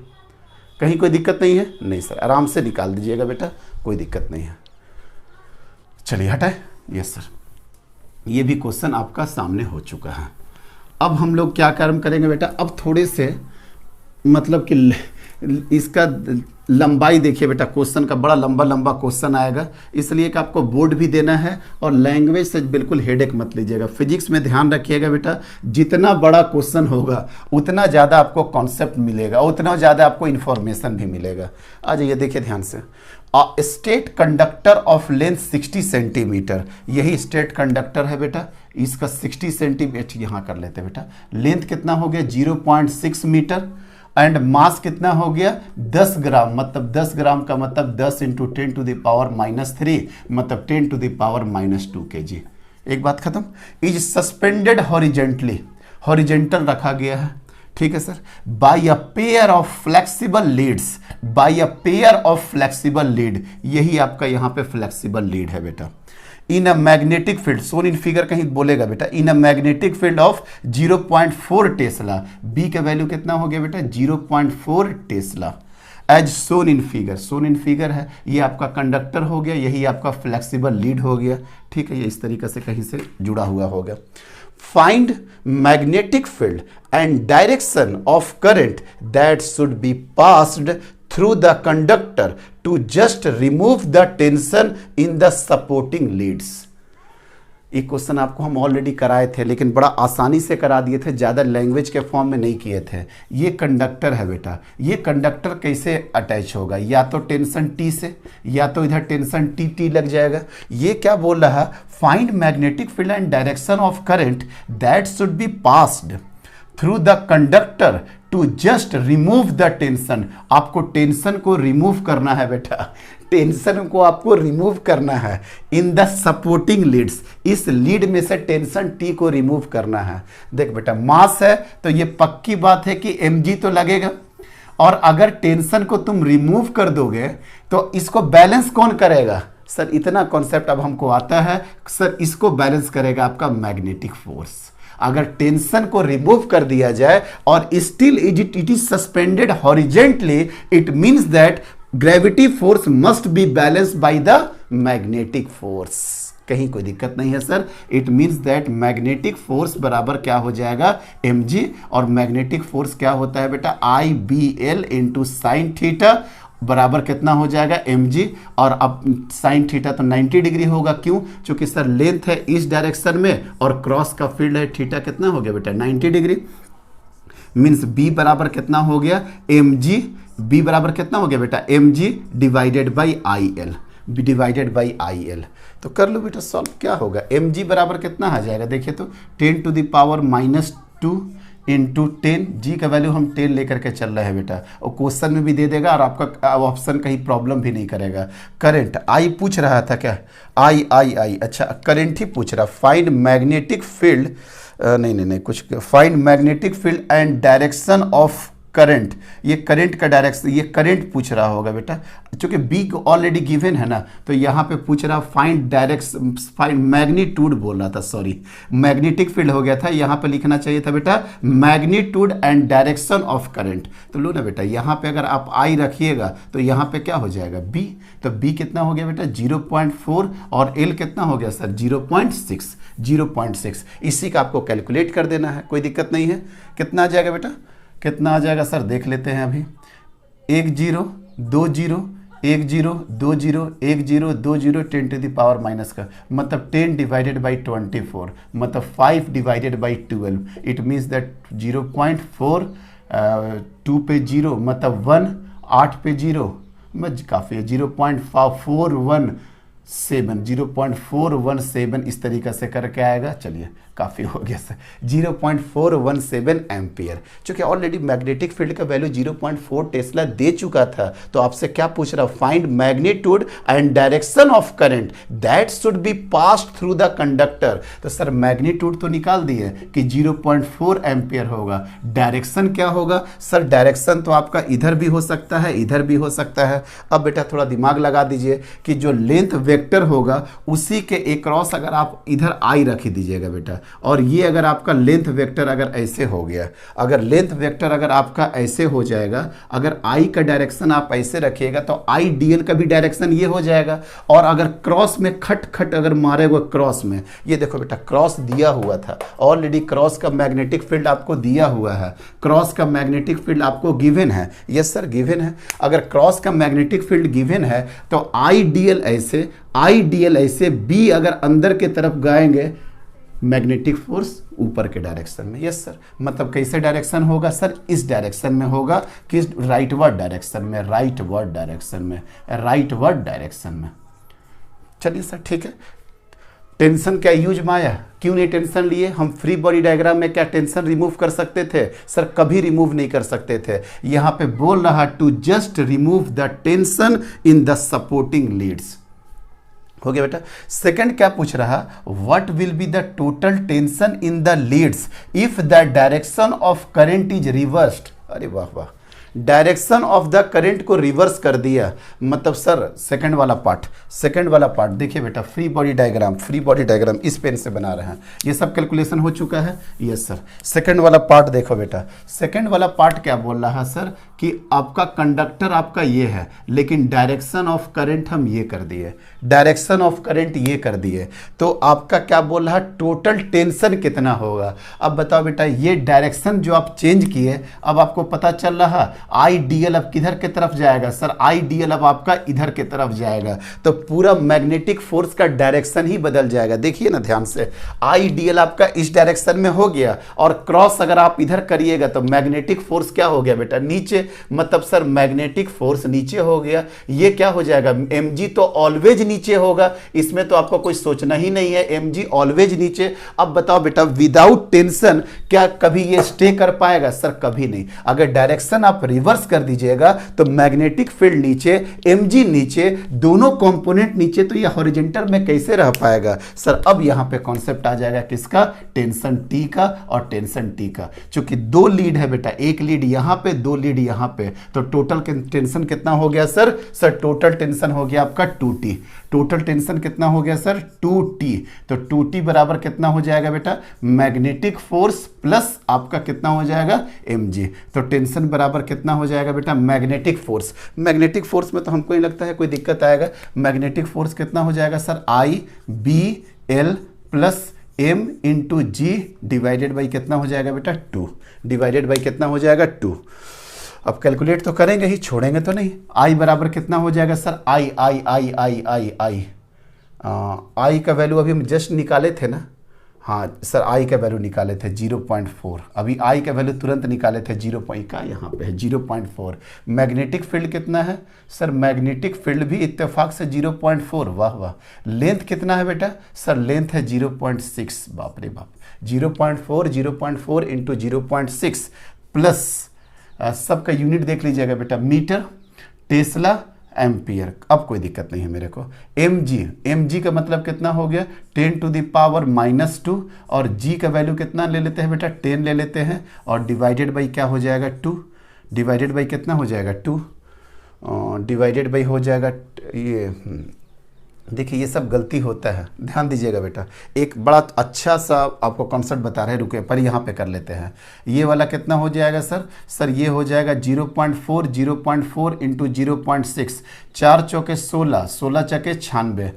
कहीं कोई दिक्कत नहीं है, नहीं सर आराम से निकाल दीजिएगा बेटा, कोई दिक्कत नहीं है। चलिए हटाए। यस सर, ये भी क्वेश्चन आपका सामने हो चुका है। अब हम लोग क्या कर्म करेंगे बेटा, अब थोड़े से मतलब कि इसका लंबाई देखिए बेटा, क्वेश्चन का बड़ा लंबा लंबा क्वेश्चन आएगा, इसलिए कि आपको बोर्ड भी देना है और लैंग्वेज से बिल्कुल हेडेक मत लीजिएगा। फिजिक्स में ध्यान रखिएगा बेटा, जितना बड़ा क्वेश्चन होगा उतना ज़्यादा आपको कॉन्सेप्ट मिलेगा, उतना ज़्यादा आपको इन्फॉर्मेशन भी मिलेगा। आ जाइए देखिए ध्यान से। State conductor of length 60 centimetre, यही स्टेट कंडक्टर है बेटा, इसका 60 सेंटीमीटर यहाँ कर लेते हैं बेटा। लेंथ कितना हो गया 0.6 मीटर, एंड मास कितना हो गया 10 ग्राम, मतलब 10 ग्राम का मतलब 10 × 10⁻³ मतलब 10⁻² kg। एक बात खत्म। इज सस्पेंडेड हॉरिजेंटली, हॉरिजेंटल रखा गया है, ठीक है सर, by a pair of flexible leads, by a pair of flexible lead, यही आपका यहाँ पे फ्लेक्सिबल लीड है बेटा। In a magnetic field, shown in figure कहीं बोलेगा बेटा, in a magnetic field of 0.4 tesla, B का वैल्यू कितना हो गया बेटा 0.4 tesla as shown in figure. Shown in figure है, ये आपका कंडक्टर हो गया, यही आपका फ्लेक्सिबल लीड हो गया, ठीक है, ये इस तरीके से कहीं से जुड़ा हुआ होगा। Find magnetic field and direction of current that should be passed through the conductor to just remove the tension in the supporting leads। ये क्वेश्चन आपको हम ऑलरेडी कराए थे, लेकिन बड़ा आसानी से करा दिए थे, ज़्यादा लैंग्वेज के फॉर्म में नहीं किए थे। ये कंडक्टर है बेटा, ये कंडक्टर कैसे अटैच होगा, या तो टेंशन टी से, या तो इधर टेंशन टी लग जाएगा। ये क्या बोल रहा है, find magnetic field and direction of current that should be passed through the conductor to just remove the tension. आपको टेंशन को रिमूव करना है बेटा, टेंशन को आपको रिमूव करना है इन द सपोर्टिंग लीड्स, इस लीड में से टेंशन टी को रिमूव करना है। देख बेटा, मास है तो ये पक्की बात है कि mg तो लगेगा, और अगर टेंशन को तुम रिमूव कर दोगे तो इसको बैलेंस कौन करेगा सर, इतना कॉन्सेप्ट अब हमको आता है सर, इसको बैलेंस करेगा आपका मैग्नेटिक फोर्स। अगर टेंशन को रिमूव कर दिया जाए और still it is suspended horizontally, it means that gravity force must be balanced by the magnetic force. कहीं कोई दिक्कत नहीं है sir. It means that magnetic force बराबर क्या हो जाएगा mg, और मैग्नेटिक फोर्स क्या होता है बेटा IBL इंटू साइन थीटा बराबर कितना हो जाएगा mg, और अब साइन थीटा तो 90 डिग्री होगा, क्यों, क्योंकि सर लेंथ है इस डायरेक्शन में और क्रॉस का फील्ड है थीटा कितना हो गया बेटा 90 डिग्री, मीन्स b बराबर कितना हो गया mg, b बराबर कितना हो गया बेटा mg डिवाइडेड बाई IL, तो कर लो बेटा सॉल्व, क्या होगा mg बराबर कितना आ जाएगा, देखिए तो 10 टू द पावर -2 इंटू 10, जी का वैल्यू हम 10 लेकर के चल रहे हैं बेटा, और क्वेश्चन में भी दे देगा और आपका ऑप्शन कहीं प्रॉब्लम भी नहीं करेगा। करंट आई पूछ रहा था क्या, आई अच्छा करंट ही पूछ रहा। फाइंड मैग्नेटिक फील्ड, नहीं कुछ, find magnetic field and direction of current, ये करंट का डायरेक्शन, ये करंट पूछ रहा होगा बेटा, चूंकि बी को ऑलरेडी गिवन है ना, तो यहाँ पे पूछ रहा फाइंड डायरेक्शन, फाइंड मैग्नीट्यूड बोल रहा था, सॉरी मैग्नेटिक फील्ड हो गया था, यहाँ पे लिखना चाहिए था बेटा magnitude and direction of current. तो लो ना बेटा, यहाँ पे अगर आप आई रखिएगा तो यहाँ पे क्या हो जाएगा बी, तो बी कितना हो गया बेटा 0.4 और एल कितना हो गया सर 0.6, इसी का आपको कैलकुलेट कर देना है, कोई दिक्कत नहीं है। कितना आ जाएगा बेटा, कितना आ जाएगा सर देख लेते हैं अभी, 1 0 2 0 1 0 2 0 1 0 2 0 10 टू द पावर माइनस का मतलब 10 डिवाइडेड बाई 24, मतलब 5 divided by 12, it means that 0.4 2 पे 0 मतलब 1, 8 पे 0 काफ़ी है, 0.417 इस तरीके से करके आएगा, चलिए काफ़ी हो गया सर 0.417 एम्पियर। चूंकि ऑलरेडी मैग्नेटिक फील्ड का वैल्यू 0.4 टेस्ला दे चुका था, तो आपसे क्या पूछ रहा, find magnitude and direction of current that should be passed through the conductor. तो सर मैग्नीट्यूड तो निकाल दिए कि 0.4 एम्पियर होगा, डायरेक्शन क्या होगा सर, डायरेक्शन तो आपका इधर भी हो सकता है इधर भी हो सकता है। अब बेटा थोड़ा दिमाग लगा दीजिए कि जो लेंथ वेक्टर होगा उसी के अक्रॉस अगर आप इधर आई रख दीजिएगा बेटा, और ये अगर आपका लेंथ वेक्टर अगर ऐसे हो गया, अगर लेंथ वेक्टर अगर आपका ऐसे हो जाएगा, अगर आई का डायरेक्शन आप ऐसे रखिएगा तो आई डीएल का भी डायरेक्शन ये हो जाएगा, और अगर क्रॉस में खट अगर मारे हुए क्रॉस में, ये देखो बेटा क्रॉस दिया हुआ था ऑलरेडी, क्रॉस का मैग्नेटिक फील्ड आपको दिया हुआ है, क्रॉस का मैग्नेटिक फील्ड आपको गिवन है, यस सर गिवन है। अगर क्रॉस का मैग्नेटिक फील्ड गिवन है तो आई डीएल ऐसे, बी अगर अंदर के तरफ गाएंगे मैग्नेटिक फोर्स ऊपर के डायरेक्शन में, यस सर, मतलब कैसे डायरेक्शन होगा सर, इस डायरेक्शन में होगा, किस राइटवर्ड डायरेक्शन में, चलिए सर ठीक है। टेंशन क्या यूज में आया, क्यों नहीं टेंशन लिए, हम फ्री बॉडी डायग्राम में क्या टेंशन रिमूव कर सकते थे सर, कभी रिमूव नहीं कर सकते थे। यहाँ पे बोल रहा to just remove the tension in the supporting leads, हो गया बेटा। सेकंड क्या पूछ रहा, what will be the total tension in the leads if the direction of current is reversed. अरे वाह वाह, डायरेक्शन ऑफ द करंट को रिवर्स कर दिया, मतलब सर सेकंड वाला पार्ट देखिए बेटा, फ्री बॉडी डायग्राम इस पेन से बना रहे हैं, ये सब कैलकुलेशन हो चुका है। यस सर, सेकंड वाला पार्ट देखो बेटा, सेकंड वाला पार्ट क्या बोल रहा है सर कि आपका कंडक्टर आपका ये है, लेकिन डायरेक्शन ऑफ करंट हम ये कर दिए, डायरेक्शन ऑफ करंट ये कर दिए, तो आपका क्या बोल रहा है, टोटल टेंशन कितना होगा। अब बताओ बेटा, ये डायरेक्शन जो आप चेंज किए, अब आपको पता चल रहा आई डी एल अब किधर की तरफ जाएगा सर, आई डी एल अब आपका इधर की तरफ जाएगा, तो पूरा मैग्नेटिक फोर्स का डायरेक्शन ही बदल जाएगा। देखिए ना ध्यान से, आई डी एल आपका इस डायरेक्शन में हो गया, और क्रॉस अगर आप इधर करिएगा तो मैग्नेटिक फोर्स क्या हो गया बेटा, नीचे, मतलब सर मैग्नेटिक फोर्स नीचे हो गया। ये क्या हो जाएगा, mg तो ऑलवेज नीचे होगा, इसमें तो आपको कोई सोचना ही नहीं है, mg ऑलवेज नीचे। अब बताओ बेटा, विदाउट टेंशन क्या कभी ये स्टे कर पाएगा सर, कभी नहीं। अगर डायरेक्शन आप रिवर्स कर दीजिएगा तो मैग्नेटिक फील्ड नीचे, mg नीचे, दोनों कंपोनेंट नीचे, तो ये हॉरिजॉन्टल में कैसे रह पाएगा सर। अब यहां पे कॉन्सेप्ट आ जाएगा किसका, टेंशन T का और टेंशन T का। चूंकि दो लीड है बेटा, एक लीड यहां पे, दो लीड यहां पे, तो टोटल टेंशन कितना हो गया सर, टोटल टेंशन हो गया आपका 2T। टोटल टेंशन कितना हो गया सर, 2T। तो 2T बराबर कितना हो जाएगा बेटा, मैग्नेटिक फोर्स प्लस आपका कितना हो जाएगा, mg। तो टेंशन बराबर कितना हो जाएगा बेटा, मैग्नेटिक फोर्स। मैग्नेटिक फोर्स में तो हमको नहीं लगता है कोई दिक्कत आएगा। मैग्नेटिक फोर्स कितना हो जाएगा sir, IBL plus m into g divided by कितना हो जाएगा बेटा, 2, डिवाइडेड बाई कितना हो जाएगा, 2। अब कैलकुलेट तो करेंगे ही, छोड़ेंगे तो नहीं। आई बराबर कितना हो जाएगा सर, आई का वैल्यू अभी हम जस्ट निकाले थे ना, हाँ सर आई का वैल्यू निकाले थे 0.4, अभी आई का वैल्यू तुरंत निकाले थे 0. का यहाँ पे है 0.4। मैग्नेटिक फील्ड कितना है सर, मैग्नेटिक फील्ड भी इत्तेफाक से 0.4, वाह वाह। लेंथ कितना है बेटा सर, लेंथ है 0.6, बाप रे बाप, 0.4 इंटू 0.6 प्लस सबका यूनिट देख लीजिएगा बेटा, मीटर, टेस्ला, एम्पियर। अब कोई दिक्कत नहीं है मेरे को। mg का मतलब कितना हो गया, 10 टू द पावर -2, और g का वैल्यू कितना ले लेते हैं बेटा, 10 ले लेते हैं, और डिवाइडेड बाई क्या हो जाएगा, 2, डिवाइडेड बाई कितना हो जाएगा, 2, डिवाइडेड बाई हो जाएगा ये। देखिए ये सब गलती होता है, ध्यान दीजिएगा बेटा। एक बड़ा अच्छा सा आपको कॉन्सेप्ट बता रहे हैं, रुके पर यहाँ पे कर लेते हैं। ये वाला कितना हो जाएगा सर ये हो जाएगा 0.4 इंटू 0.6, 4 चौके 16, 16 चौके 96,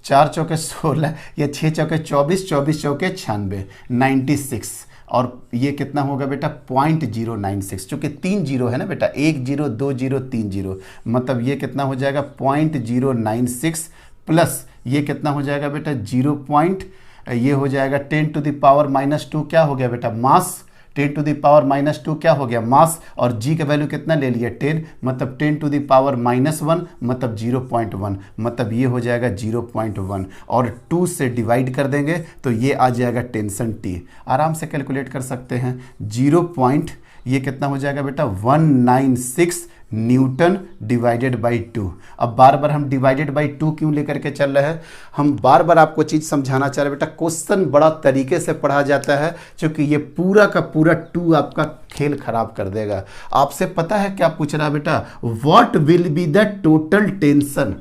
4 चौके 16, ये 6 चौके 24, 24 चौके 96, 96, और ये कितना होगा बेटा 0.096, चूँकि 3 जीरो है ना बेटा, 1 0 2 0 3 0, मतलब ये कितना हो जाएगा 0.096 प्लस ये कितना हो जाएगा बेटा 0. ये हो जाएगा 10 टू द पावर -2, क्या हो गया बेटा मास, 10 टू द पावर -2 क्या हो गया मास, और g का वैल्यू कितना ले लिया 10, मतलब 10 टू द पावर -1 मतलब 0.1, मतलब ये हो जाएगा 0.1, और 2 से डिवाइड कर देंगे तो ये आ जाएगा टेंशन T। आराम से कैलकुलेट कर सकते हैं, 0. ये कितना हो जाएगा बेटा 196 न्यूटन डिवाइडेड बाई 2। अब बार बार हम डिवाइडेड बाई 2 क्यों लेकर के चल रहे हैं, हम बार बार आपको चीज़ समझाना चाह रहे हैं बेटा, क्वेश्चन बड़ा तरीके से पढ़ा जाता है, क्योंकि ये पूरा का पूरा 2 आपका खेल खराब कर देगा। आपसे पता है क्या पूछ रहा है बेटा, what will be the total tension,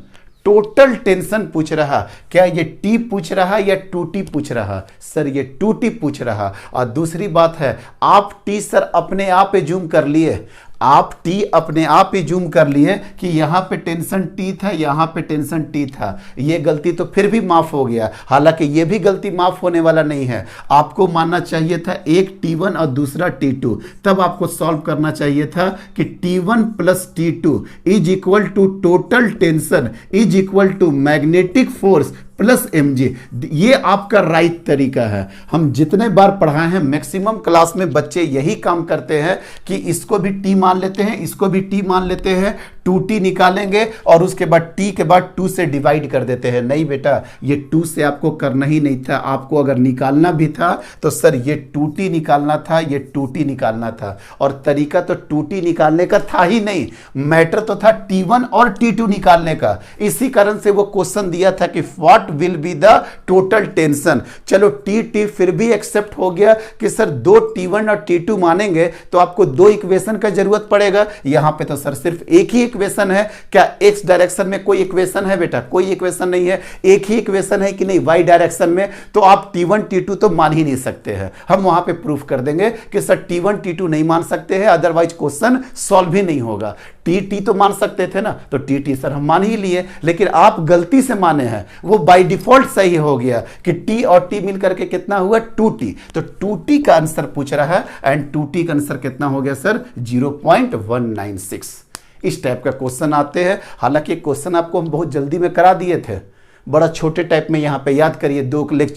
total tension पूछ रहा, क्या ये T पूछ रहा या 2T पूछ रहा सर, ये 2T पूछ रहा। और दूसरी बात है, आप T सर अपने आप जूम कर लिए, आप T अपने आप ही जूम कर लिए कि यहाँ पे टेंशन T था, यहाँ पे टेंशन T था, ये गलती तो फिर भी माफ हो गया। हालांकि ये भी गलती माफ होने वाला नहीं है, आपको मानना चाहिए था एक T1 और दूसरा T2, तब आपको सॉल्व करना चाहिए था कि T1 plus T2 is equal to total tension is equal to magnetic force plus mg। ये आपका राइट तरीका है। हम जितने बार पढ़ाए हैं मैक्सिमम क्लास में बच्चे यही काम करते हैं कि इसको भी T मान लेते हैं, इसको भी T मान लेते हैं, 2t निकालेंगे और उसके बाद t के बाद 2 से डिवाइड कर देते हैं। नहीं बेटा, ये 2 से आपको करना ही नहीं था, आपको अगर निकालना भी था तो सर ये 2t निकालना था, ये 2t निकालना था, और तरीका तो 2t निकालने का था ही नहीं, मैटर तो था t1 और t2 निकालने का। इसी कारण से वो क्वेश्चन दिया था कि what will be the total tension. चलो टी फिर भी एक्सेप्ट हो गया कि सर दो t1 और t2 मानेंगे तो आपको दो इक्वेशन का जरूरत पड़ेगा। यहां पे तो सर सिर्फ एक ही इक्वेशन है। क्या x डायरेक्शन में कोई इक्वेशन है बेटा? कोई इक्वेशन नहीं है। एक ही इक्वेशन है कि नहीं y डायरेक्शन में, तो आप t1 t2 तो मान ही नहीं सकते हैं। हम वहां पे प्रूफ कर देंगे कि सर t1 t2 नहीं मान सकते हैं, अदरवाइज क्वेश्चन सॉल्व ही नहीं होगा। टी तो मान सकते थे ना, तो टी सर हम मान ही लिए, लेकिन आप गलती से माने हैं, वो बाय डिफॉल्ट सही हो गया कि टी और टी मिलकर के कितना हुआ 2t। तो 2t का आंसर पूछ रहा है एंड 2t का आंसर कितना हो गया सर 0.196। इस टाइप का क्वेश्चन आते हैं। हालांकि क्वेश्चन आपको हम बहुत जल्दी में करा दिए थे, बड़ा छोटे टाइप में, यहाँ पे याद करिए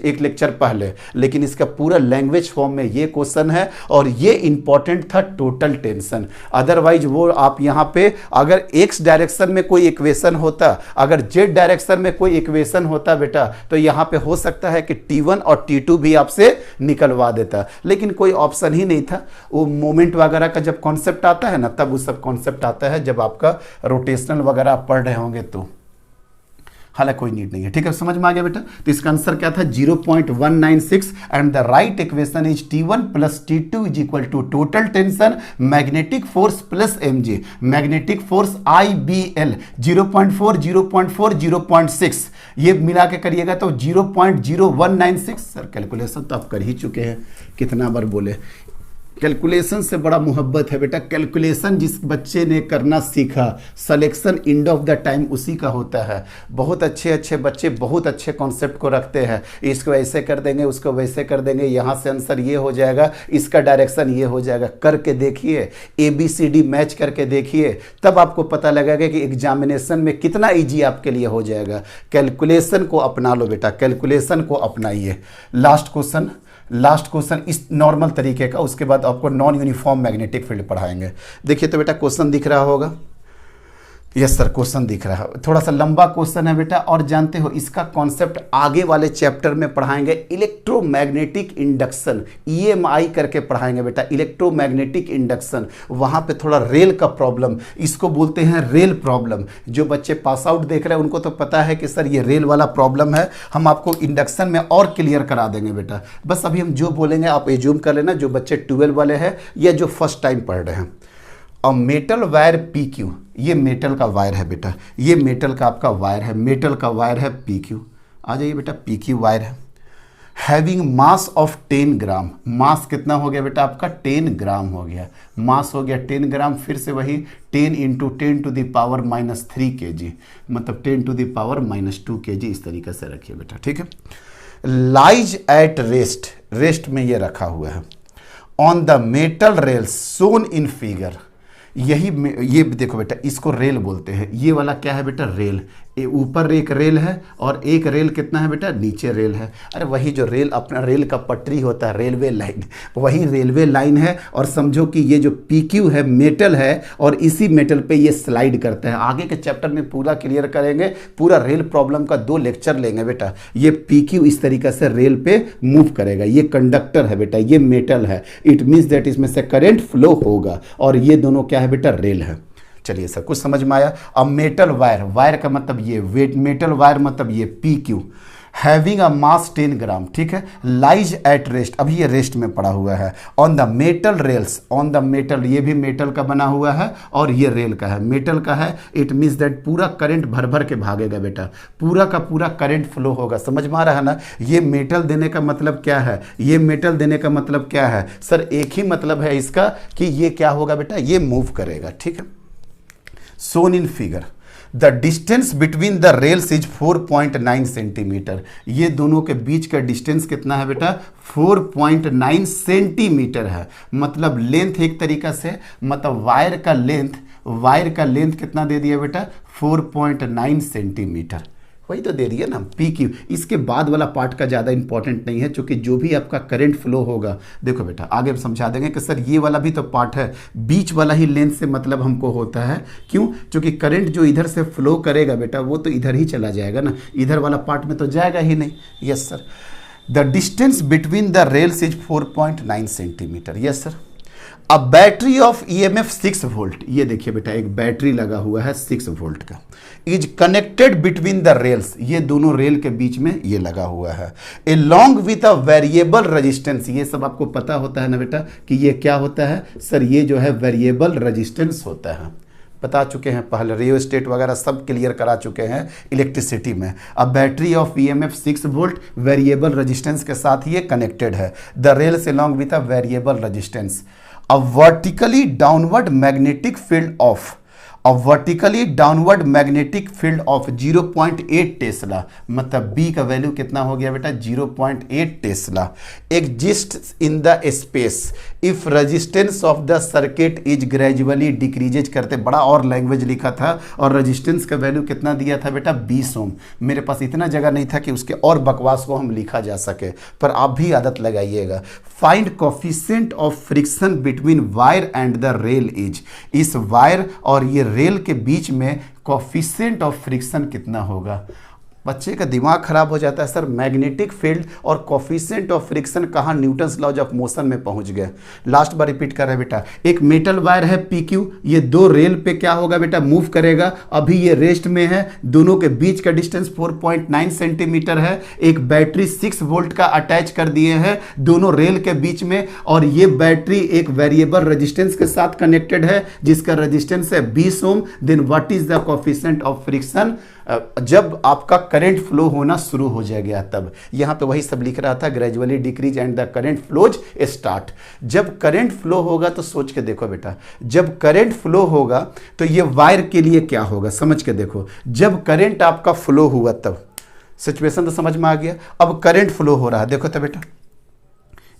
एक लेक्चर पहले, लेकिन इसका पूरा लैंग्वेज फॉर्म में ये क्वेश्चन है और ये इंपॉर्टेंट था टोटल टेंशन। अदरवाइज वो आप यहाँ पे अगर x डायरेक्शन में कोई इक्वेशन होता, अगर z डायरेक्शन में कोई इक्वेशन होता बेटा, तो यहाँ पे हो सकता है कि t1 और t2 भी आपसे निकलवा देता, लेकिन कोई ऑप्शन ही नहीं था। वो मोमेंट वगैरह का जब कॉन्सेप्ट आता है ना, तब वो सब कॉन्सेप्ट आता है जब आपका रोटेशनल वगैरह आप पढ़ रहे होंगे तो। हालांकि कोई नीड नहीं है, ठीक है, समझ में आ गया बेटा। तो इसका आंसर क्या था 0.196 and the right equation is T1 plus T2 is equal to total tension magnetic force plus mg, magnetic force IBL 0.4 0.4 0.6 ये मिला के करिएगा तो 0.0196। सर कैलकुलेशन तो आप कर ही चुके हैं, कितना बार बोले। कैलकुलेशन से बड़ा मोहब्बत है बेटा। कैलकुलेशन जिस बच्चे ने करना सीखा, selection end of the time उसी का होता है। बहुत अच्छे बच्चे बहुत अच्छे कॉन्सेप्ट को रखते हैं, इसको ऐसे कर देंगे, उसको वैसे कर देंगे, यहाँ से आंसर ये हो जाएगा, इसका डायरेक्शन ये हो जाएगा। करके देखिए, ABCD मैच करके देखिए, तब आपको पता लगेगा कि एग्जामिनेशन में कितना ईजी आपके लिए हो जाएगा। कैलकुलेशन को अपना लो बेटा, कैलकुलेशन को अपनाइए। लास्ट क्वेश्चन इस नॉर्मल तरीके का, उसके बाद आपको नॉन यूनिफॉर्म मैग्नेटिक फील्ड पढ़ाएंगे। देखिए तो बेटा क्वेश्चन दिख रहा होगा, यस सर क्वेश्चन दिख रहा है। थोड़ा सा लंबा क्वेश्चन है बेटा, और जानते हो इसका कॉन्सेप्ट आगे वाले चैप्टर में पढ़ाएंगे। इलेक्ट्रोमैग्नेटिक इंडक्शन EMI करके पढ़ाएंगे बेटा, इलेक्ट्रोमैग्नेटिक इंडक्शन। वहाँ पे थोड़ा रेल का प्रॉब्लम, इसको बोलते हैं रेल प्रॉब्लम। जो बच्चे पास आउट देख रहे हैं उनको तो पता है कि सर ये रेल वाला प्रॉब्लम है, हम आपको इंडक्शन में और क्लियर करा देंगे बेटा। बस अभी हम जो बोलेंगे आप एज्यूम कर लेना, जो बच्चे 12 वाले हैं या जो फर्स्ट टाइम पढ़ रहे हैं। और मेटल वायर PQ, ये मेटल का वायर है बेटा, ये मेटल का आपका वायर है, मेटल का वायर है PQ। आ जाइए बेटा, PQ वायर है, हैविंग मास ऑफ 10 ग्राम। मास कितना हो गया बेटा आपका 10 ग्राम हो गया, मास हो गया 10 ग्राम। फिर से वही 10 × 10⁻³ kg, मतलब 10⁻² kg, इस तरीके से रखिए बेटा, ठीक है। लाइज एट रेस्ट, रेस्ट में ये रखा हुआ है। On the metal rails shown in figure, ये देखो बेटा, इसको रेल बोलते हैं। ये वाला क्या है बेटा रेल, ऊपर एक रेल है और एक रेल कितना है बेटा नीचे रेल है। अरे वही जो रेल अपना रेल का पटरी होता है, रेलवे लाइन, वही रेलवे लाइन है। और समझो कि ये जो PQ है मेटल है और इसी मेटल पे ये स्लाइड करता है। आगे के चैप्टर में पूरा क्लियर करेंगे, पूरा रेल प्रॉब्लम का 2 लेक्चर लेंगे बेटा। ये PQ इस तरीके से रेल पे मूव करेगा, ये कंडक्टर है बेटा, ये मेटल है, इट मीन्स दैट इसमें से करंट फ्लो होगा, और ये दोनों क्या है बेटा रेल है। चलिए सब कुछ समझ में आया। अब मेटल वायर, वायर का मतलब ये वेट, मेटल वायर मतलब ये PQ, हैविंग अ मास 10 ग्राम, ठीक है। लाइज एट रेस्ट, अभी ये रेस्ट में पड़ा हुआ है। On the metal rails, on the metal, ये भी मेटल का बना हुआ है और ये रेल का है, मेटल का है। इट मीन्स दैट पूरा करंट भर भर के भागेगा बेटा, पूरा का पूरा करंट फ्लो होगा। समझ में आ रहा है ना। ये मेटल देने का मतलब क्या है, ये मेटल देने का मतलब क्या है सर, एक ही मतलब है इसका कि ये क्या होगा बेटा, ये मूव करेगा, ठीक है। Shown in figure, the distance between the rails is 4.9 centimetre. ये दोनों के बीच का डिस्टेंस कितना है बेटा 4.9 सेंटीमीटर है। मतलब लेंथ एक तरीका से, मतलब वायर का लेंथ कितना दे दिया बेटा 4.9 सेंटीमीटर। वही तो दे दिया ना पी क्यू। इसके बाद वाला पार्ट का ज़्यादा इंपॉर्टेंट नहीं है, क्योंकि जो भी आपका करंट फ्लो होगा, देखो बेटा आगे हम समझा देंगे कि सर ये वाला भी तो पार्ट है, बीच वाला ही लेंथ से मतलब हमको होता है। क्यों? क्योंकि करंट जो इधर से फ्लो करेगा बेटा वो तो इधर ही चला जाएगा ना, इधर वाला पार्ट में तो जाएगा ही नहीं। Yes sir. The distance between the rails is 4.9 centimetre. Yes sir. A battery of EMF 6 volt, ये देखिए बेटा एक बैटरी लगा हुआ है 6 वोल्ट का, is connected between the rails, ये दोनों रेल के बीच में ये लगा हुआ है, along with a variable resistance. ये सब आपको पता होता है ना बेटा कि ये क्या होता है सर, ये जो है वेरिएबल रेजिस्टेंस होता है, बता चुके हैं पहले, रियोस्टेट वगैरह सब क्लियर करा चुके हैं इलेक्ट्रिसिटी में। अब battery of EMF 6 volt variable resistance के साथ ये कनेक्टेड है, the rails along with a variable resistance, a vertically downward magnetic field of, a vertically downward magnetic field of 0.8 Tesla, मतलब बी का वैल्यू कितना हो गया बेटा 0.8 Tesla, exist in the space if resistance of the circuit is gradually decreases करते, बड़ा और लैंग्वेज लिखा था, और रेजिस्टेंस का वैल्यू कितना दिया था बेटा 20 ओम। मेरे पास इतना जगह नहीं था कि उसके और बकवास को हम लिखा जा सके, पर आप भी आदत लगाइएगा। Find coefficient of friction between wire and the rail is, इस वायर और ये रेल के बीच में कोफिशिएंट ऑफ फ्रिक्शन कितना होगा। बच्चे का दिमाग खराब हो जाता है सर, मैग्नेटिक फील्ड और कोफिशिएंट ऑफ फ्रिक्शन कहाँ न्यूटन्स लॉज ऑफ मोशन में पहुंच गए। लास्ट बार रिपीट कर रहे हैं बेटा, एक मेटल वायर है पी क्यू, ये दो रेल पे क्या होगा बेटा मूव करेगा, अभी ये रेस्ट में है, दोनों के बीच का डिस्टेंस 4.9 सेंटीमीटर है, एक बैटरी 6 वोल्ट का अटैच कर दिए हैं दोनों रेल के बीच में, और ये बैटरी एक वेरिएबल रेजिस्टेंस के साथ कनेक्टेड है जिसका रेजिस्टेंस है 20 ohm. Then what is the coefficient of friction, जब आपका करंट फ्लो होना शुरू हो जाएगा तब, यहां पे वही सब लिख रहा था, gradually decrease and the current flows start. जब करंट फ्लो होगा तो सोच के देखो बेटा, जब करंट फ्लो होगा तो ये वायर के लिए क्या होगा, समझ के देखो। जब करंट आपका फ्लो हुआ तब, सिचुएशन तो समझ में आ गया। अब करंट फ्लो हो रहा है, देखो तो बेटा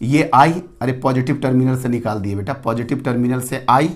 ये आई, अरे पॉजिटिव टर्मिनल से निकाल दिए बेटा, पॉजिटिव टर्मिनल से आई,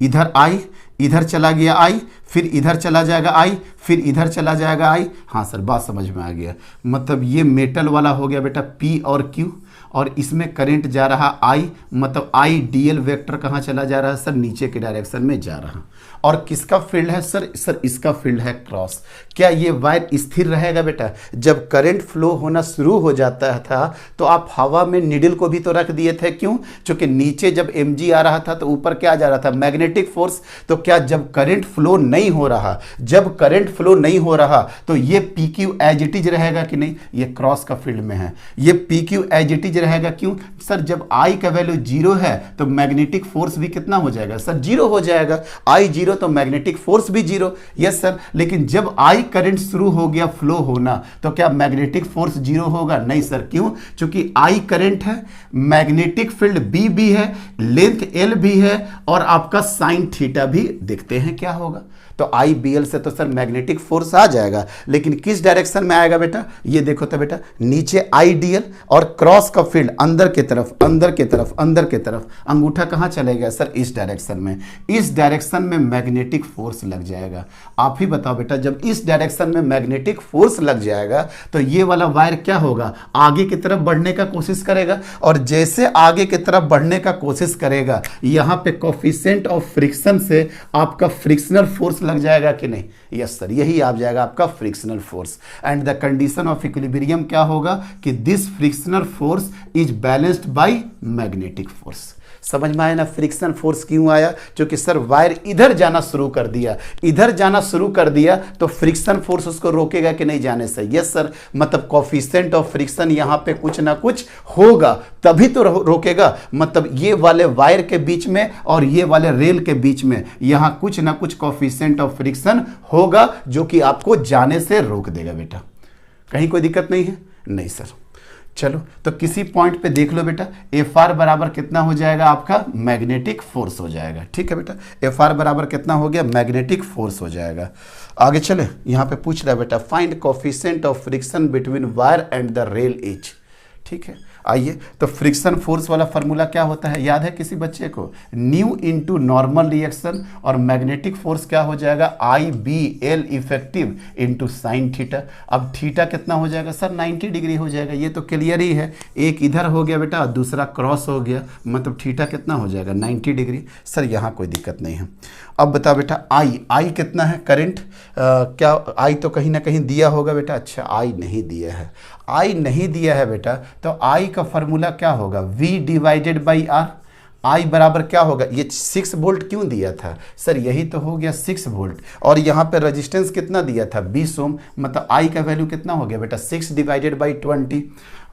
इधर आई, इधर चला गया आई, फिर इधर चला जाएगा आई, फिर इधर चला जाएगा आई। हाँ सर बात समझ में आ गया, मतलब ये मेटल वाला हो गया बेटा पी और क्यू, और इसमें करंट जा रहा आई, मतलब आई डीएल वेक्टर कहाँ चला जा रहा है सर, नीचे के डायरेक्शन में जा रहा। और किसका फील्ड है सर, इसका फील्ड है क्रॉस। क्या ये वायर स्थिर रहेगा बेटा? जब करंट फ्लो होना शुरू हो जाता था तो आप हवा में निडल को भी तो रख दिए थे, क्यों? क्योंकि नीचे जब mg आ रहा था तो ऊपर क्या जा रहा था, मैग्नेटिक फोर्स। तो क्या जब करंट फ्लो नहीं हो रहा, जब करंट फ्लो नहीं हो रहा तो ये P Q as it is रहेगा कि नहीं? ये क्रॉस का फील्ड में है, ये P Q as it is रहेगा। क्यों सर? जब आई का वैल्यू 0 है तो मैग्नेटिक फोर्स भी कितना हो जाएगा सर? 0 हो जाएगा। आई 0 तो मैग्नेटिक फोर्स भी 0। यस सर, लेकिन जब आई करंट शुरू हो गया फ्लो होना तो क्या मैग्नेटिक फोर्स 0 होगा? नहीं सर। क्यों? क्योंकि आई करंट है, मैग्नेटिक फील्ड बी भी है, लेंथ एल भी है, और आपका साइन थीटा भी देखते हैं क्या होगा। तो आई बी एल से तो सर मैग्नेटिक फोर्स आ जाएगा, लेकिन किस डायरेक्शन में आएगा बेटा? ये देखो तो बेटा, नीचे आई डी एल और क्रॉस का फील्ड अंदर की तरफ, अंदर की तरफ, अंदर की तरफ। अंगूठा कहाँ चलेगा सर? इस डायरेक्शन में। इस डायरेक्शन में मैग्नेटिक फोर्स लग जाएगा। आप ही बताओ बेटा, जब इस डायरेक्शन में मैग्नेटिक फोर्स लग जाएगा तो ये वाला वायर क्या होगा? आगे की तरफ बढ़ने का कोशिश करेगा, और जैसे आगे की तरफ बढ़ने का कोशिश करेगा, यहां पे कोफिशिएंट ऑफ फ्रिक्शन से आपका फ्रिक्शनल फोर्स लग जाएगा कि नहीं? यस सर, यही आ जाएगा आपका frictional force. And the condition of equilibrium क्या होगा कि this frictional force is balanced by magnetic force. समझ में आया ना फ्रिक्शन फोर्स क्यों आया? क्योंकि सर वायर इधर जाना शुरू कर दिया, इधर जाना शुरू कर दिया तो फ्रिक्शन फोर्स उसको रोकेगा कि नहीं जाने से? यस सर, मतलब कोफिशिएंट ऑफ फ्रिक्शन यहां पे कुछ ना कुछ होगा तभी तो रोकेगा। मतलब ये वाले वायर के बीच में और ये वाले रेल के बीच में यहां कुछ ना कुछ कोफिशिएंट ऑफ फ्रिक्शन होगा जो कि आपको जाने से रोक देगा बेटा। कहीं कोई दिक्कत नहीं है? नहीं सर। चलो तो किसी पॉइंट पे देख लो बेटा, एफ आर बराबर कितना हो जाएगा आपका? मैग्नेटिक फोर्स हो जाएगा। ठीक है बेटा, एफ आर बराबर कितना हो गया? मैग्नेटिक फोर्स हो जाएगा। आगे चले, यहां पे पूछ रहा है बेटा, find coefficient of friction between wire and the rail is. ठीक है, आइए, तो फ्रिक्शन फोर्स वाला फार्मूला क्या होता है, याद है किसी बच्चे को, न्यू इंटू नॉर्मल रिएक्शन, और मैग्नेटिक फोर्स क्या हो जाएगा, I B L effective into sine theta. अब थीटा कितना हो जाएगा सर, 90 डिग्री हो जाएगा, ये तो क्लियर ही है, एक इधर हो गया बेटा और दूसरा क्रॉस हो गया, मतलब थीटा कितना हो जाएगा 90 डिग्री। सर यहाँ कोई दिक्कत नहीं है। अब बता बेटा आई कितना है करंट, क्या आई तो कहीं ना कहीं दिया होगा बेटा, अच्छा आई नहीं दिया है, आई नहीं दिया है बेटा, तो आई का फॉर्मूला क्या होगा, V डिवाइडेड बाई आर। आई बराबर क्या होगा, ये 6 वोल्ट क्यों दिया था सर, यही तो हो गया 6 वोल्ट, और यहाँ पे रेजिस्टेंस कितना दिया था 20 ओम, मतलब आई का वैल्यू कितना हो गया बेटा 6 डिवाइडेड बाई 20,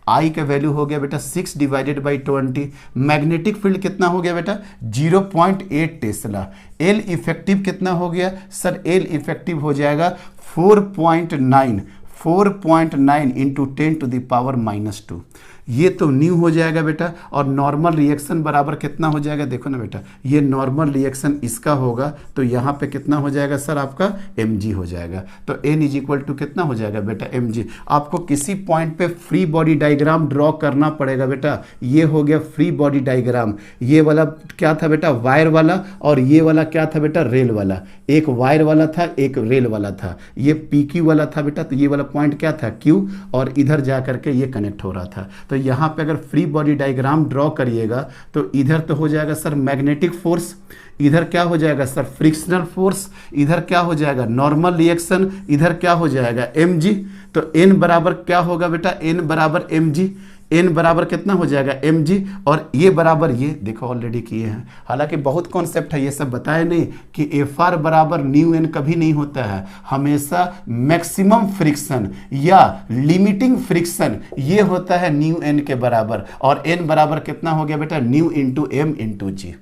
आई का वैल्यू हो गया बेटा 6 डिवाइडेड बाई 20। मैग्नेटिक फील्ड कितना हो गया बेटा 0.8 टेस्ला। एल इफेक्टिव कितना हो गया सर, एल इफेक्टिव हो जाएगा 4.9 इंटू 10 टू द पावर -2, ये तो न्यू हो जाएगा बेटा, और नॉर्मल रिएक्शन बराबर कितना हो जाएगा, देखो ना बेटा, ये नॉर्मल रिएक्शन इसका होगा, तो यहाँ पे कितना हो जाएगा सर आपका mg हो जाएगा, तो n इज इक्वल टू कितना हो जाएगा बेटा mg। आपको किसी पॉइंट पे फ्री बॉडी डायग्राम ड्रॉ करना पड़ेगा बेटा, ये हो गया फ्री बॉडी डायग्राम, ये वाला क्या था बेटा वायर वाला, और ये वाला क्या था बेटा रेल वाला, एक वायर वाला था एक रेल वाला था, ये PQ वाला था बेटा, तो ये वाला पॉइंट क्या था Q, और इधर जा करके ये कनेक्ट हो रहा था। तो यहाँ पे अगर फ्री बॉडी डायग्राम ड्रॉ करिएगा तो इधर तो हो जाएगा सर मैग्नेटिक फोर्स, इधर क्या हो जाएगा सर फ्रिक्शनल फोर्स, इधर क्या हो जाएगा नॉर्मल रिएक्शन, इधर क्या हो जाएगा mg, तो n बराबर क्या होगा बेटा, n बराबर mg, n बराबर कितना हो जाएगा mg, और ये बराबर ये देखो ऑलरेडी किए हैं, हालांकि बहुत कॉन्सेप्ट है ये सब बताए नहीं कि Fr बराबर न्यू n कभी नहीं होता है, हमेशा मैक्सिमम फ्रिक्शन या लिमिटिंग फ्रिक्शन ये होता है न्यू n के बराबर, और n बराबर कितना हो गया बेटा न्यू इंटू m इंटू जी।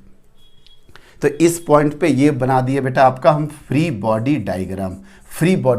तो इस पॉइंट पे ये बना दिए बेटा आपका हम फ्री बॉडी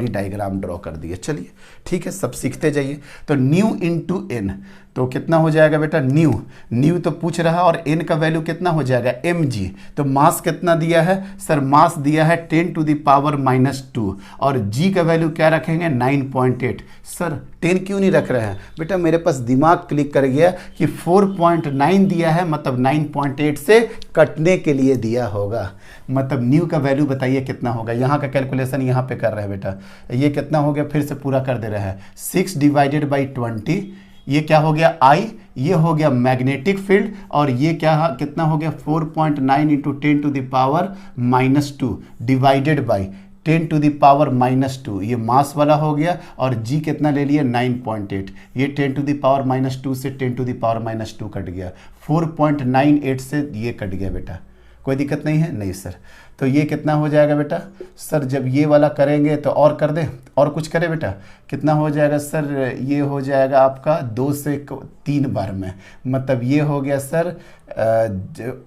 डायग्राम ड्रॉ कर दिए। चलिए ठीक है, सब सीखते जाइए। तो न्यू इंटू एन तो कितना हो जाएगा बेटा, न्यू तो पूछ रहा है, और एन का वैल्यू कितना हो जाएगा mg, तो मास कितना दिया है सर, मास दिया है 10 टू द पावर -2, और g का वैल्यू क्या रखेंगे 9.8। सर 10 क्यों नहीं रख रहे हैं बेटा, मेरे पास दिमाग क्लिक कर गया कि 4.9 दिया है, मतलब 9.8 से कटने के लिए दिया होगा, मतलब न्यू का वैल्यू बताइए कितना होगा। यहाँ का कैलकुलेशन यहाँ पे कर रहे हैं बेटा, ये कितना हो गया फिर से पूरा कर दे रहे हैं, 6 डिवाइडेड बाई 20, ये क्या हो गया आई, ये हो गया मैग्नेटिक फील्ड, और ये क्या कितना हो गया 4.9 into 10 to the power -2 divided by 10 to the power -2, ये मास वाला हो गया, और जी कितना ले लिया 9.8, ये 10 टू द पावर -2 से 10 टू द पावर -2 कट गया, 4.98 से ये कट गया बेटा, कोई दिक्कत नहीं है नहीं सर। तो ये कितना हो जाएगा बेटा सर, जब ये वाला करेंगे तो और कर दें, और कुछ करें बेटा, कितना हो जाएगा सर, ये हो जाएगा आपका 2 से 3 बार में, मतलब ये हो गया सर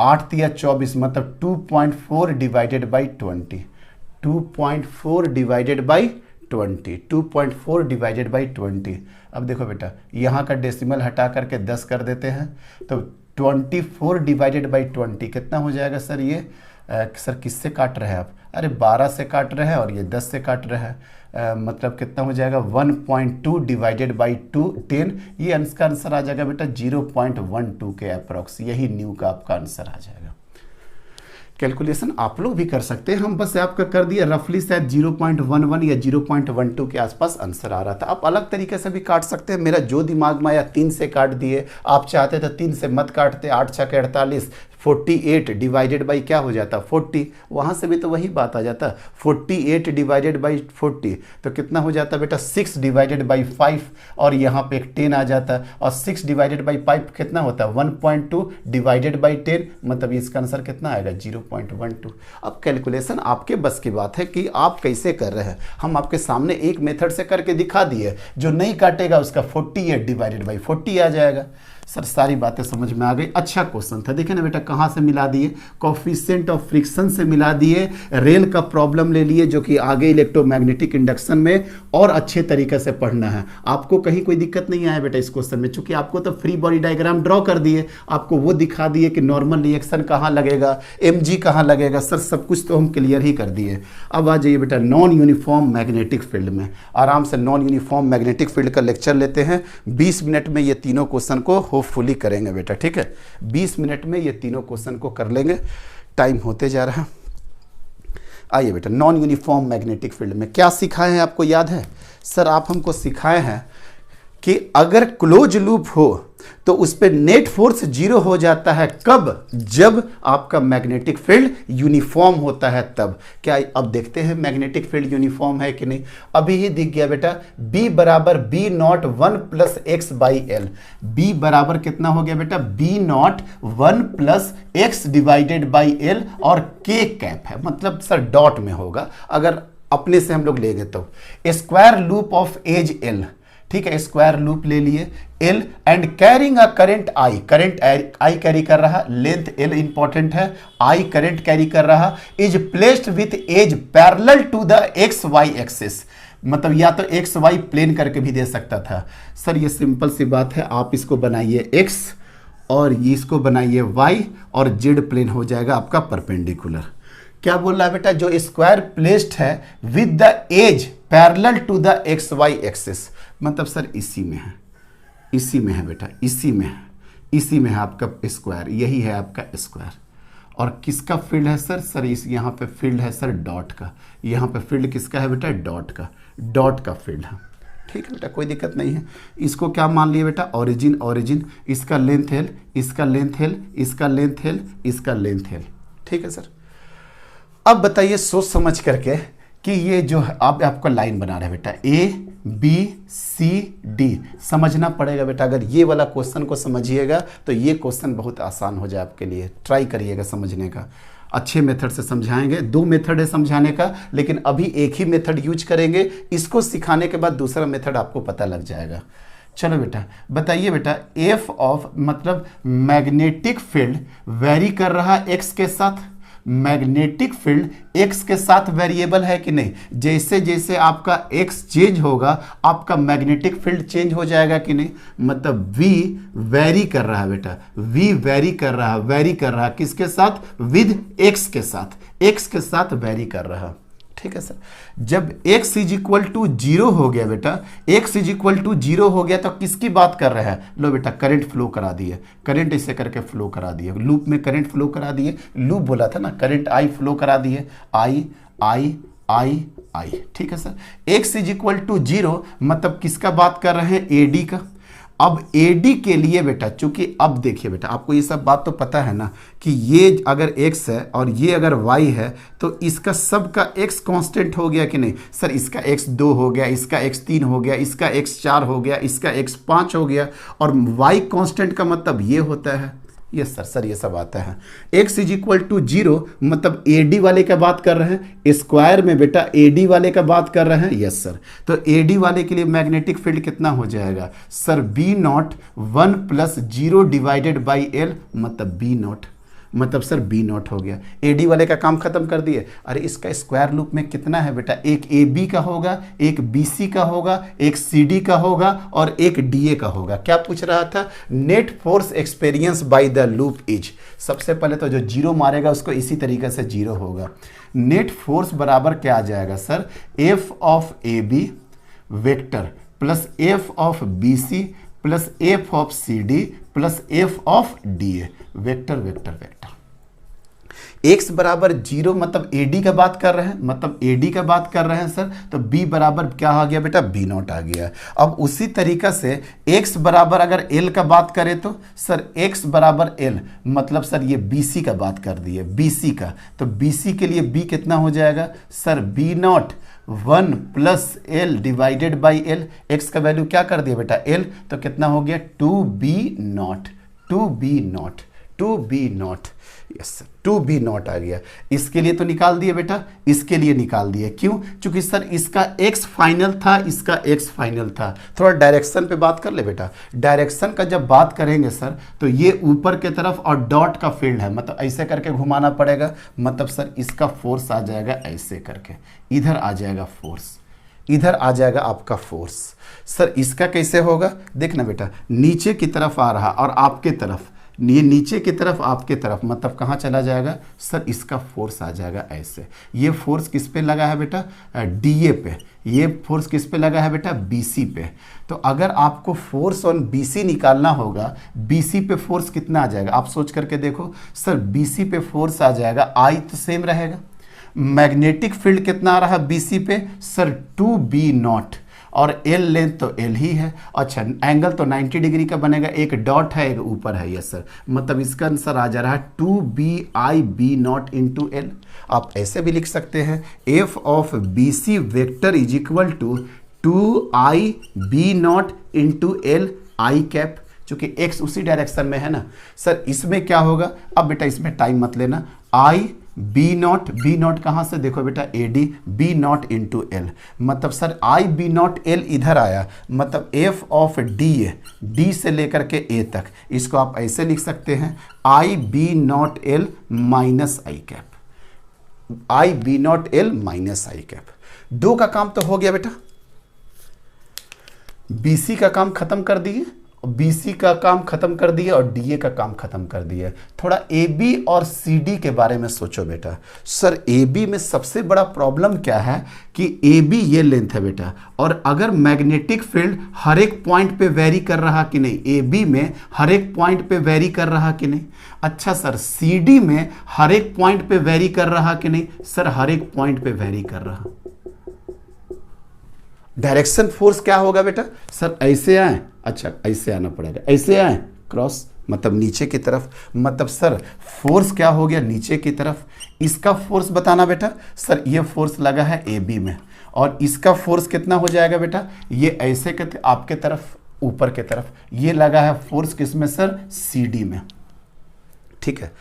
8 या 24, मतलब 2.4 divided by 20, 2.4 divided by 20, 2.4 divided by 20। अब देखो बेटा यहाँ का डेसिमल हटा करके 10 कर देते हैं, तो 24 डिवाइडेड बाई 20 कितना हो जाएगा सर, ये सर किससे काट रहे हैं आप, अरे 12 से काट रहे हैं, और ये 10 से काट रहे हैं, मतलब कितना हो जाएगा 1.2 डिवाइडेड बाई 10, ये इसका आंसर आ जाएगा बेटा 0.12 के अप्रॉक्स, यही न्यू का आपका आंसर आ जाएगा। कैलकुलेशन आप लोग भी कर सकते हैं, हम बस आपका कर दिया रफली, शायद 0.11 या 0.12 के आसपास आंसर आ रहा था। आप अलग तरीके से भी काट सकते हैं, मेरा जो दिमाग में आया 3 से काट दिए, आप चाहते तो 3 से मत काटते, 8 6 के 48, 48 डिवाइडेड बाई क्या हो जाता 40, वहाँ से भी तो वही बात आ जाता, 48 डिवाइडेड बाई 40 तो कितना हो जाता बेटा 6 डिवाइडेड बाई 5, और यहाँ पे एक 10 आ जाता, और 6 डिवाइडेड बाई 5 कितना होता है 1.2 डिवाइडेड बाई 10, मतलब इसका आंसर कितना आएगा 0.12। अब कैलकुलेशन आपके बस की बात है कि आप कैसे कर रहे हैं, हम आपके सामने एक मेथड से करके दिखा दिए, जो नहीं काटेगा उसका 48 डिवाइडेड बाई 40 आ जाएगा। सर सारी बातें समझ में आ गई, अच्छा क्वेश्चन था, देखे ना बेटा कहाँ से मिला दिए, कोफिशिएंट ऑफ फ्रिक्शन से मिला दिए, रेल का प्रॉब्लम ले लिए जो कि आगे इलेक्ट्रोमैग्नेटिक इंडक्शन में और अच्छे तरीके से पढ़ना है, आपको कहीं कोई दिक्कत नहीं आया बेटा इस क्वेश्चन में, चूंकि आपको तो फ्री बॉडी डायग्राम ड्रॉ कर दिए, आपको वो दिखा दिए कि नॉर्मल रिएक्शन कहाँ लगेगा, mg कहाँ लगेगा, सर सब कुछ तो हम क्लियर ही कर दिए। अब आ जाइए बेटा नॉन यूनिफॉर्म मैग्नेटिक फील्ड में, आराम से नॉन यूनिफॉर्म मैग्नेटिक फील्ड का लेक्चर लेते हैं, 20 मिनट में ये तीनों क्वेश्चन को होपफुली करेंगे बेटा, ठीक है। 20 मिनट में ये तीनों क्वेश्चन को कर लेंगे, टाइम होते जा रहा है। आइए बेटा, नॉन यूनिफॉर्म मैग्नेटिक फील्ड में क्या सिखाए हैं आपको याद है? सर आप हमको सिखाए हैं कि अगर क्लोज लूप हो तो उस पर नेट फोर्स 0 हो जाता है, कब? जब आपका मैग्नेटिक फील्ड यूनिफॉर्म होता है तब। क्या अब देखते हैं मैग्नेटिक फील्ड यूनिफॉर्म है कि नहीं? अभी ही दिख गया बेटा, B बराबर B not 1 plus x by L. B बराबर कितना हो गया बेटा? B not 1 plus x divided by L, और K कैप है, मतलब सर डॉट में होगा अगर अपने से हम लोग लेंगे तो। Square loop of edge L, ठीक है, स्क्वायर लूप ले लिए L and carrying a current I, current I carry कर रहा, लेंथ L इंपॉर्टेंट है, I करंट कैरी कर रहा, is placed with edge parallel to the X Y axis. मतलब या तो एक्स वाई प्लेन करके भी दे सकता था। सर ये सिंपल सी बात है, आप इसको बनाइए x और इसको बनाइए y और z प्लेन हो जाएगा आपका परपेंडिकुलर। क्या बोल रहा है बेटा? जो स्क्वायर प्लेस्ड है with the edge parallel to the X Y axis, मतलब सर इसी में है, इसी में है बेटा, इसी में है, इसी में है आपका स्क्वायर, यही है आपका स्क्वायर। और किसका फील्ड है सर? सर इस यहाँ पे फील्ड है सर डॉट का, यहाँ पे फील्ड किसका है बेटा? डॉट का, डॉट का फील्ड है, ठीक है बेटा, कोई दिक्कत नहीं है। इसको क्या मान लिए बेटा? ओरिजिन, ओरिजिन, इसका लेंथ एल, इसका लेंथ एल, इसका लेंथ एल, इसका लेंथ एल, ठीक है सर। अब बताइए सोच समझ करके कि ये जो आप आपका लाइन बना रहे हैं बेटा, A B C D, समझना पड़ेगा बेटा। अगर ये वाला क्वेश्चन को समझिएगा तो ये क्वेश्चन बहुत आसान हो जाए आपके लिए। ट्राई करिएगा समझने का, अच्छे मेथड से समझाएंगे। 2 मेथड है समझाने का, लेकिन अभी एक ही मेथड यूज करेंगे। इसको सिखाने के बाद दूसरा मेथड आपको पता लग जाएगा। चलो बेटा बताइए बेटा, एफ ऑफ मतलब मैग्नेटिक फील्ड वेरी कर रहा एक्स के साथ, मैग्नेटिक फील्ड एक्स के साथ वेरिएबल है कि नहीं? जैसे जैसे आपका एक्स चेंज होगा आपका मैग्नेटिक फील्ड चेंज हो जाएगा कि नहीं? मतलब V वेरी कर रहा है बेटा, V वेरी कर रहा, वेरी कर रहा किसके साथ? विद एक्स के साथ, एक्स के साथ वेरी कर रहा, ठीक है सर। जब x इज इक्वल टू 0 हो गया बेटा, x इज इक्वल टू 0 हो गया तो किसकी बात कर रहे हैं? लो बेटा करंट फ्लो करा दिए, करंट इसे करके फ्लो करा दिए, लूप में करंट फ्लो करा दिए, लूप बोला था ना, करंट I फ्लो करा दिए, I, ठीक है sir. x is equal to 0 मतलब किसका बात कर रहे हैं? AD का। अब AD के लिए बेटा, चूंकि अब देखिए बेटा आपको ये सब बात तो पता है ना कि ये अगर x है और ये अगर y है तो इसका सब का x कांस्टेंट हो गया कि नहीं? सर इसका x 2 हो गया, इसका x 3 हो गया, इसका x 4 हो गया, इसका x 5 हो गया, और y कांस्टेंट का मतलब ये होता है। यस सर ये सब आता है। x इज इक्वल टू 0 मतलब AD वाले का बात कर रहे हैं, स्क्वायर में बेटा AD वाले का बात कर रहे हैं। यस सर, तो AD वाले के लिए मैग्नेटिक फील्ड कितना हो जाएगा? Sir B not 1 plus 0 divided by L, मतलब B नॉट, मतलब सर B नॉट हो गया। AD वाले का काम खत्म कर दिए। अरे इसका स्क्वायर लूप में कितना है बेटा? एक AB का होगा, एक BC का होगा, एक CD का होगा और एक DA का होगा। क्या पूछ रहा था? Net force experience by the loop is. सबसे पहले तो जो 0 मारेगा उसको इसी तरीके से 0 होगा। नेट फोर्स बराबर क्या आ जाएगा sir? F of AB vector plus F of BC plus F of CD plus F of DA, vector vector vector. x बराबर 0 मतलब AD का बात कर रहे हैं, मतलब AD का बात कर रहे हैं सर, तो B बराबर क्या आ गया बेटा? B नॉट आ गया। अब उसी तरीका से x बराबर अगर L का बात करें तो सर x बराबर L मतलब सर ये BC का बात कर दिए, BC का, तो BC के लिए B कितना हो जाएगा? Sir B not 1 plus L divided by L, x का वैल्यू क्या कर दिया बेटा? L, तो कितना हो गया? 2B not, 2B not, 2B not. Yes 2B not आ गया। इसके लिए तो निकाल दिए बेटा, इसके लिए निकाल दिए, क्यों? क्योंकि सर इसका x फाइनल था, इसका x फाइनल था। थोड़ा डायरेक्शन पे बात कर ले बेटा। डायरेक्शन का जब बात करेंगे सर तो ये ऊपर के तरफ और डॉट का फील्ड है, मतलब ऐसे करके घुमाना पड़ेगा, मतलब सर इसका फोर्स आ जाएगा ऐसे करके, इधर आ जाएगा फोर्स, इधर आ जाएगा आपका फोर्स। सर इसका कैसे होगा? देखना बेटा, नीचे की तरफ आ रहा और आपके तरफ, ये नीचे की तरफ आपके तरफ, मतलब कहाँ चला जाएगा सर, इसका फोर्स आ जाएगा ऐसे। ये फोर्स किस पे लगा है बेटा, डीए पे। ये फोर्स किस पे लगा है बेटा, बीसी पे। तो अगर आपको फोर्स ऑन बीसी निकालना होगा, बीसी पे फोर्स कितना आ जाएगा, आप सोच करके देखो सर। बीसी पे फोर्स आ जाएगा, आई तो सेम रहेगा। मैग्नेटिक फील्ड कितना आ रहा है बीसी पे सर, 2b0, और एल लेंथ तो एल ही है। अच्छा, एंगल तो 90 डिग्री का बनेगा, एक डॉट है एक ऊपर है, यस सर। मतलब इसका आंसर आ जा रहा है 2b/b0 इंटू एल। आप ऐसे भी लिख सकते हैं, F of B C vector is equal to 2i/b0 into L I cap, चूंकि एक्स उसी डायरेक्शन में है ना सर। इसमें क्या होगा, अब बेटा इसमें टाइम मत लेना, i/b0, b0 कहाँ से देखो बेटा, AD, b0 इंटू एल। मतलब सर i/b0 एल इधर आया, मतलब f ऑफ d, d से लेकर के a तक, इसको आप ऐसे लिख सकते हैं i/b0 एल माइनस आई कैप, i/b0 एल माइनस आई कैप। दो का काम तो हो गया बेटा, BC का काम खत्म कर दिए, BC का काम खत्म कर दिए और DA का काम खत्म कर दिए। थोड़ा AB और CD के बारे में सोचो बेटा। सर AB में सबसे बड़ा प्रॉब्लम क्या है कि AB ये लेंथ है बेटा, और अगर मैग्नेटिक फील्ड हर एक पॉइंट पे वेरी कर रहा कि नहीं, AB में हर एक पॉइंट पे वेरी कर रहा कि नहीं। अच्छा सर CD में हर एक पॉइंट पे वेरी कर रहा कि नहीं, सर हर एक पॉइंट पे वेरी कर रहा। डायरेक्शन फोर्स क्या होगा बेटा, सर ऐसे आए, अच्छा ऐसे आना पड़ेगा, ऐसे आए क्रॉस, मतलब नीचे की तरफ। मतलब सर फोर्स क्या हो गया, नीचे की तरफ। इसका फोर्स बताना बेटा, सर ये फोर्स लगा है AB में, और इसका फोर्स कितना हो जाएगा बेटा, ये ऐसे के आपके तरफ, ऊपर के तरफ। ये लगा है फोर्स किसमें सर, CD में। ठीक है,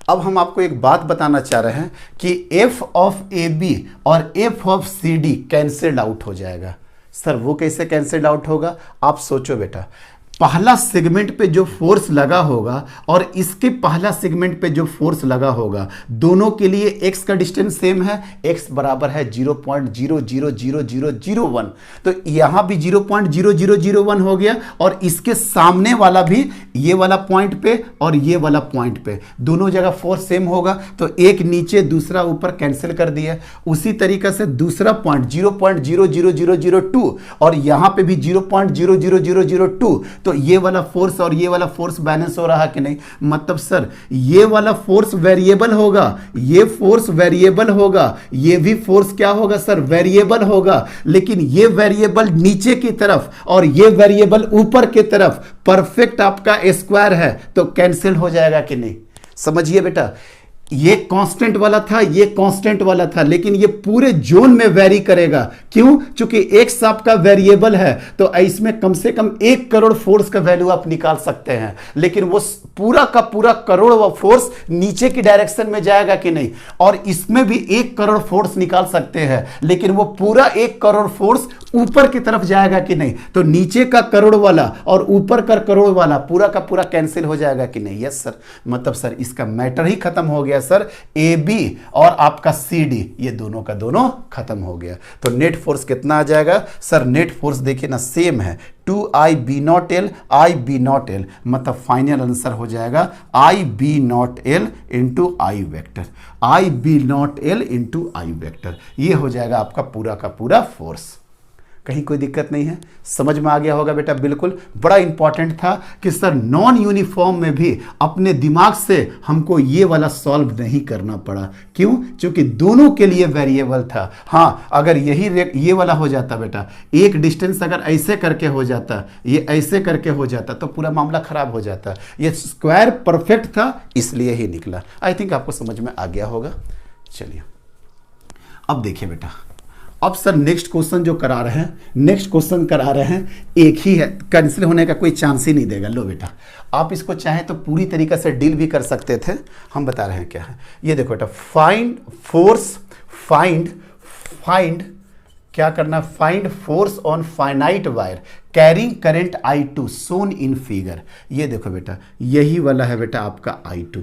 अब हम आपको एक बात बताना चाह रहे हैं कि F ऑफ AB और F of CD cancelled out हो जाएगा। सर वो कैसे कैंसिल्ड आउट होगा, आप सोचो बेटा। पहला सेगमेंट पे जो फोर्स लगा होगा और इसके पहला सेगमेंट पे जो फोर्स लगा होगा, दोनों के लिए x का डिस्टेंस सेम है, x बराबर है 0.000001। तो यहां भी 0.0001 हो गया, और इसके सामने वाला भी ये वाला पॉइंट पे और ये वाला पॉइंट पे, दोनों जगह फोर्स सेम होगा, तो एक नीचे दूसरा ऊपर कैंसिल कर दिया। उसी तरीके से दूसरा पॉइंट 0.00002 और यहां पे भी 0.00002, तो ये वाला फोर्स और ये वाला फोर्स बैलेंस हो रहा कि नहीं। मतलब सर ये वाला फोर्स वेरिएबल होगा, ये फोर्स वेरिएबल होगा, ये भी फोर्स क्या होगा सर, वेरिएबल होगा। लेकिन ये वेरिएबल नीचे की तरफ और ये वेरिएबल ऊपर की तरफ परफेक्ट आपका स्क्वायर है, तो कैंसिल हो जाएगा कि नहीं। समझिए बेटा, ये कांस्टेंट वाला था, ये कांस्टेंट वाला था, लेकिन ये पूरे जोन में वेरी करेगा। क्यों? क्योंकि एक्स आपका वेरिएबल है, तो इसमें कम से कम 1 करोड़ फोर्स का वैल्यू आप निकाल सकते हैं। लेकिन वो पूरा का पूरा करोड़ फोर्स नीचे की डायरेक्शन में जाएगा कि नहीं, और इसमें भी 1 करोड़ फोर्स निकाल सकते हैं, लेकिन वो पूरा 1 करोड़ फोर्स ऊपर की तरफ जाएगा कि नहीं। तो नीचे का करोड़ वाला और ऊपर का करोड़ वाला पूरा का पूरा कैंसिल हो जाएगा कि नहीं। यस सर, मतलब सर इसका मैटर ही खत्म हो गया सर। AB और आपका CD ये दोनों का दोनों खत्म हो गया। तो नेट फोर्स कितना आ जाएगा सर, नेट फोर्स देखिए ना सेम है, 2I/B0L I/B0L, मतलब फाइनल आंसर हो जाएगा I/B0L इंटू आई वेक्टर, I/B0L इंटू आई वेक्टर। ये हो जाएगा आपका पूरा का पूरा फोर्स। कहीं कोई दिक्कत नहीं है, समझ में आ गया होगा बेटा। बिल्कुल, बड़ा इंपॉर्टेंट था कि सर नॉन यूनिफॉर्म में भी अपने दिमाग से हमको ये वाला सॉल्व नहीं करना पड़ा। क्यों? क्योंकि दोनों के लिए वेरिएबल था। हाँ, अगर ये वाला हो जाता बेटा, एक डिस्टेंस अगर ऐसे करके हो जाता, ये ऐसे करके हो जाता, तो पूरा मामला खराब हो जाता। ये स्क्वायर परफेक्ट था, इसलिए ही निकला। आई थिंक आपको समझ में आ गया होगा। चलिए अब देखिए बेटा, अब सर नेक्स्ट क्वेश्चन जो करा रहे हैं, नेक्स्ट क्वेश्चन करा रहे हैं एक ही है, कैंसिल होने का कोई चांस ही नहीं देगा। लो बेटा, आप इसको चाहें तो पूरी तरीके से डील भी कर सकते थे। हम बता रहे हैं क्या है। ये देखो बेटा, फाइंड फोर्स, फाइंड क्या करना, find force on finite wire carrying current I2 shown in figure. ये देखो बेटा, यही वाला है बेटा आपका I2।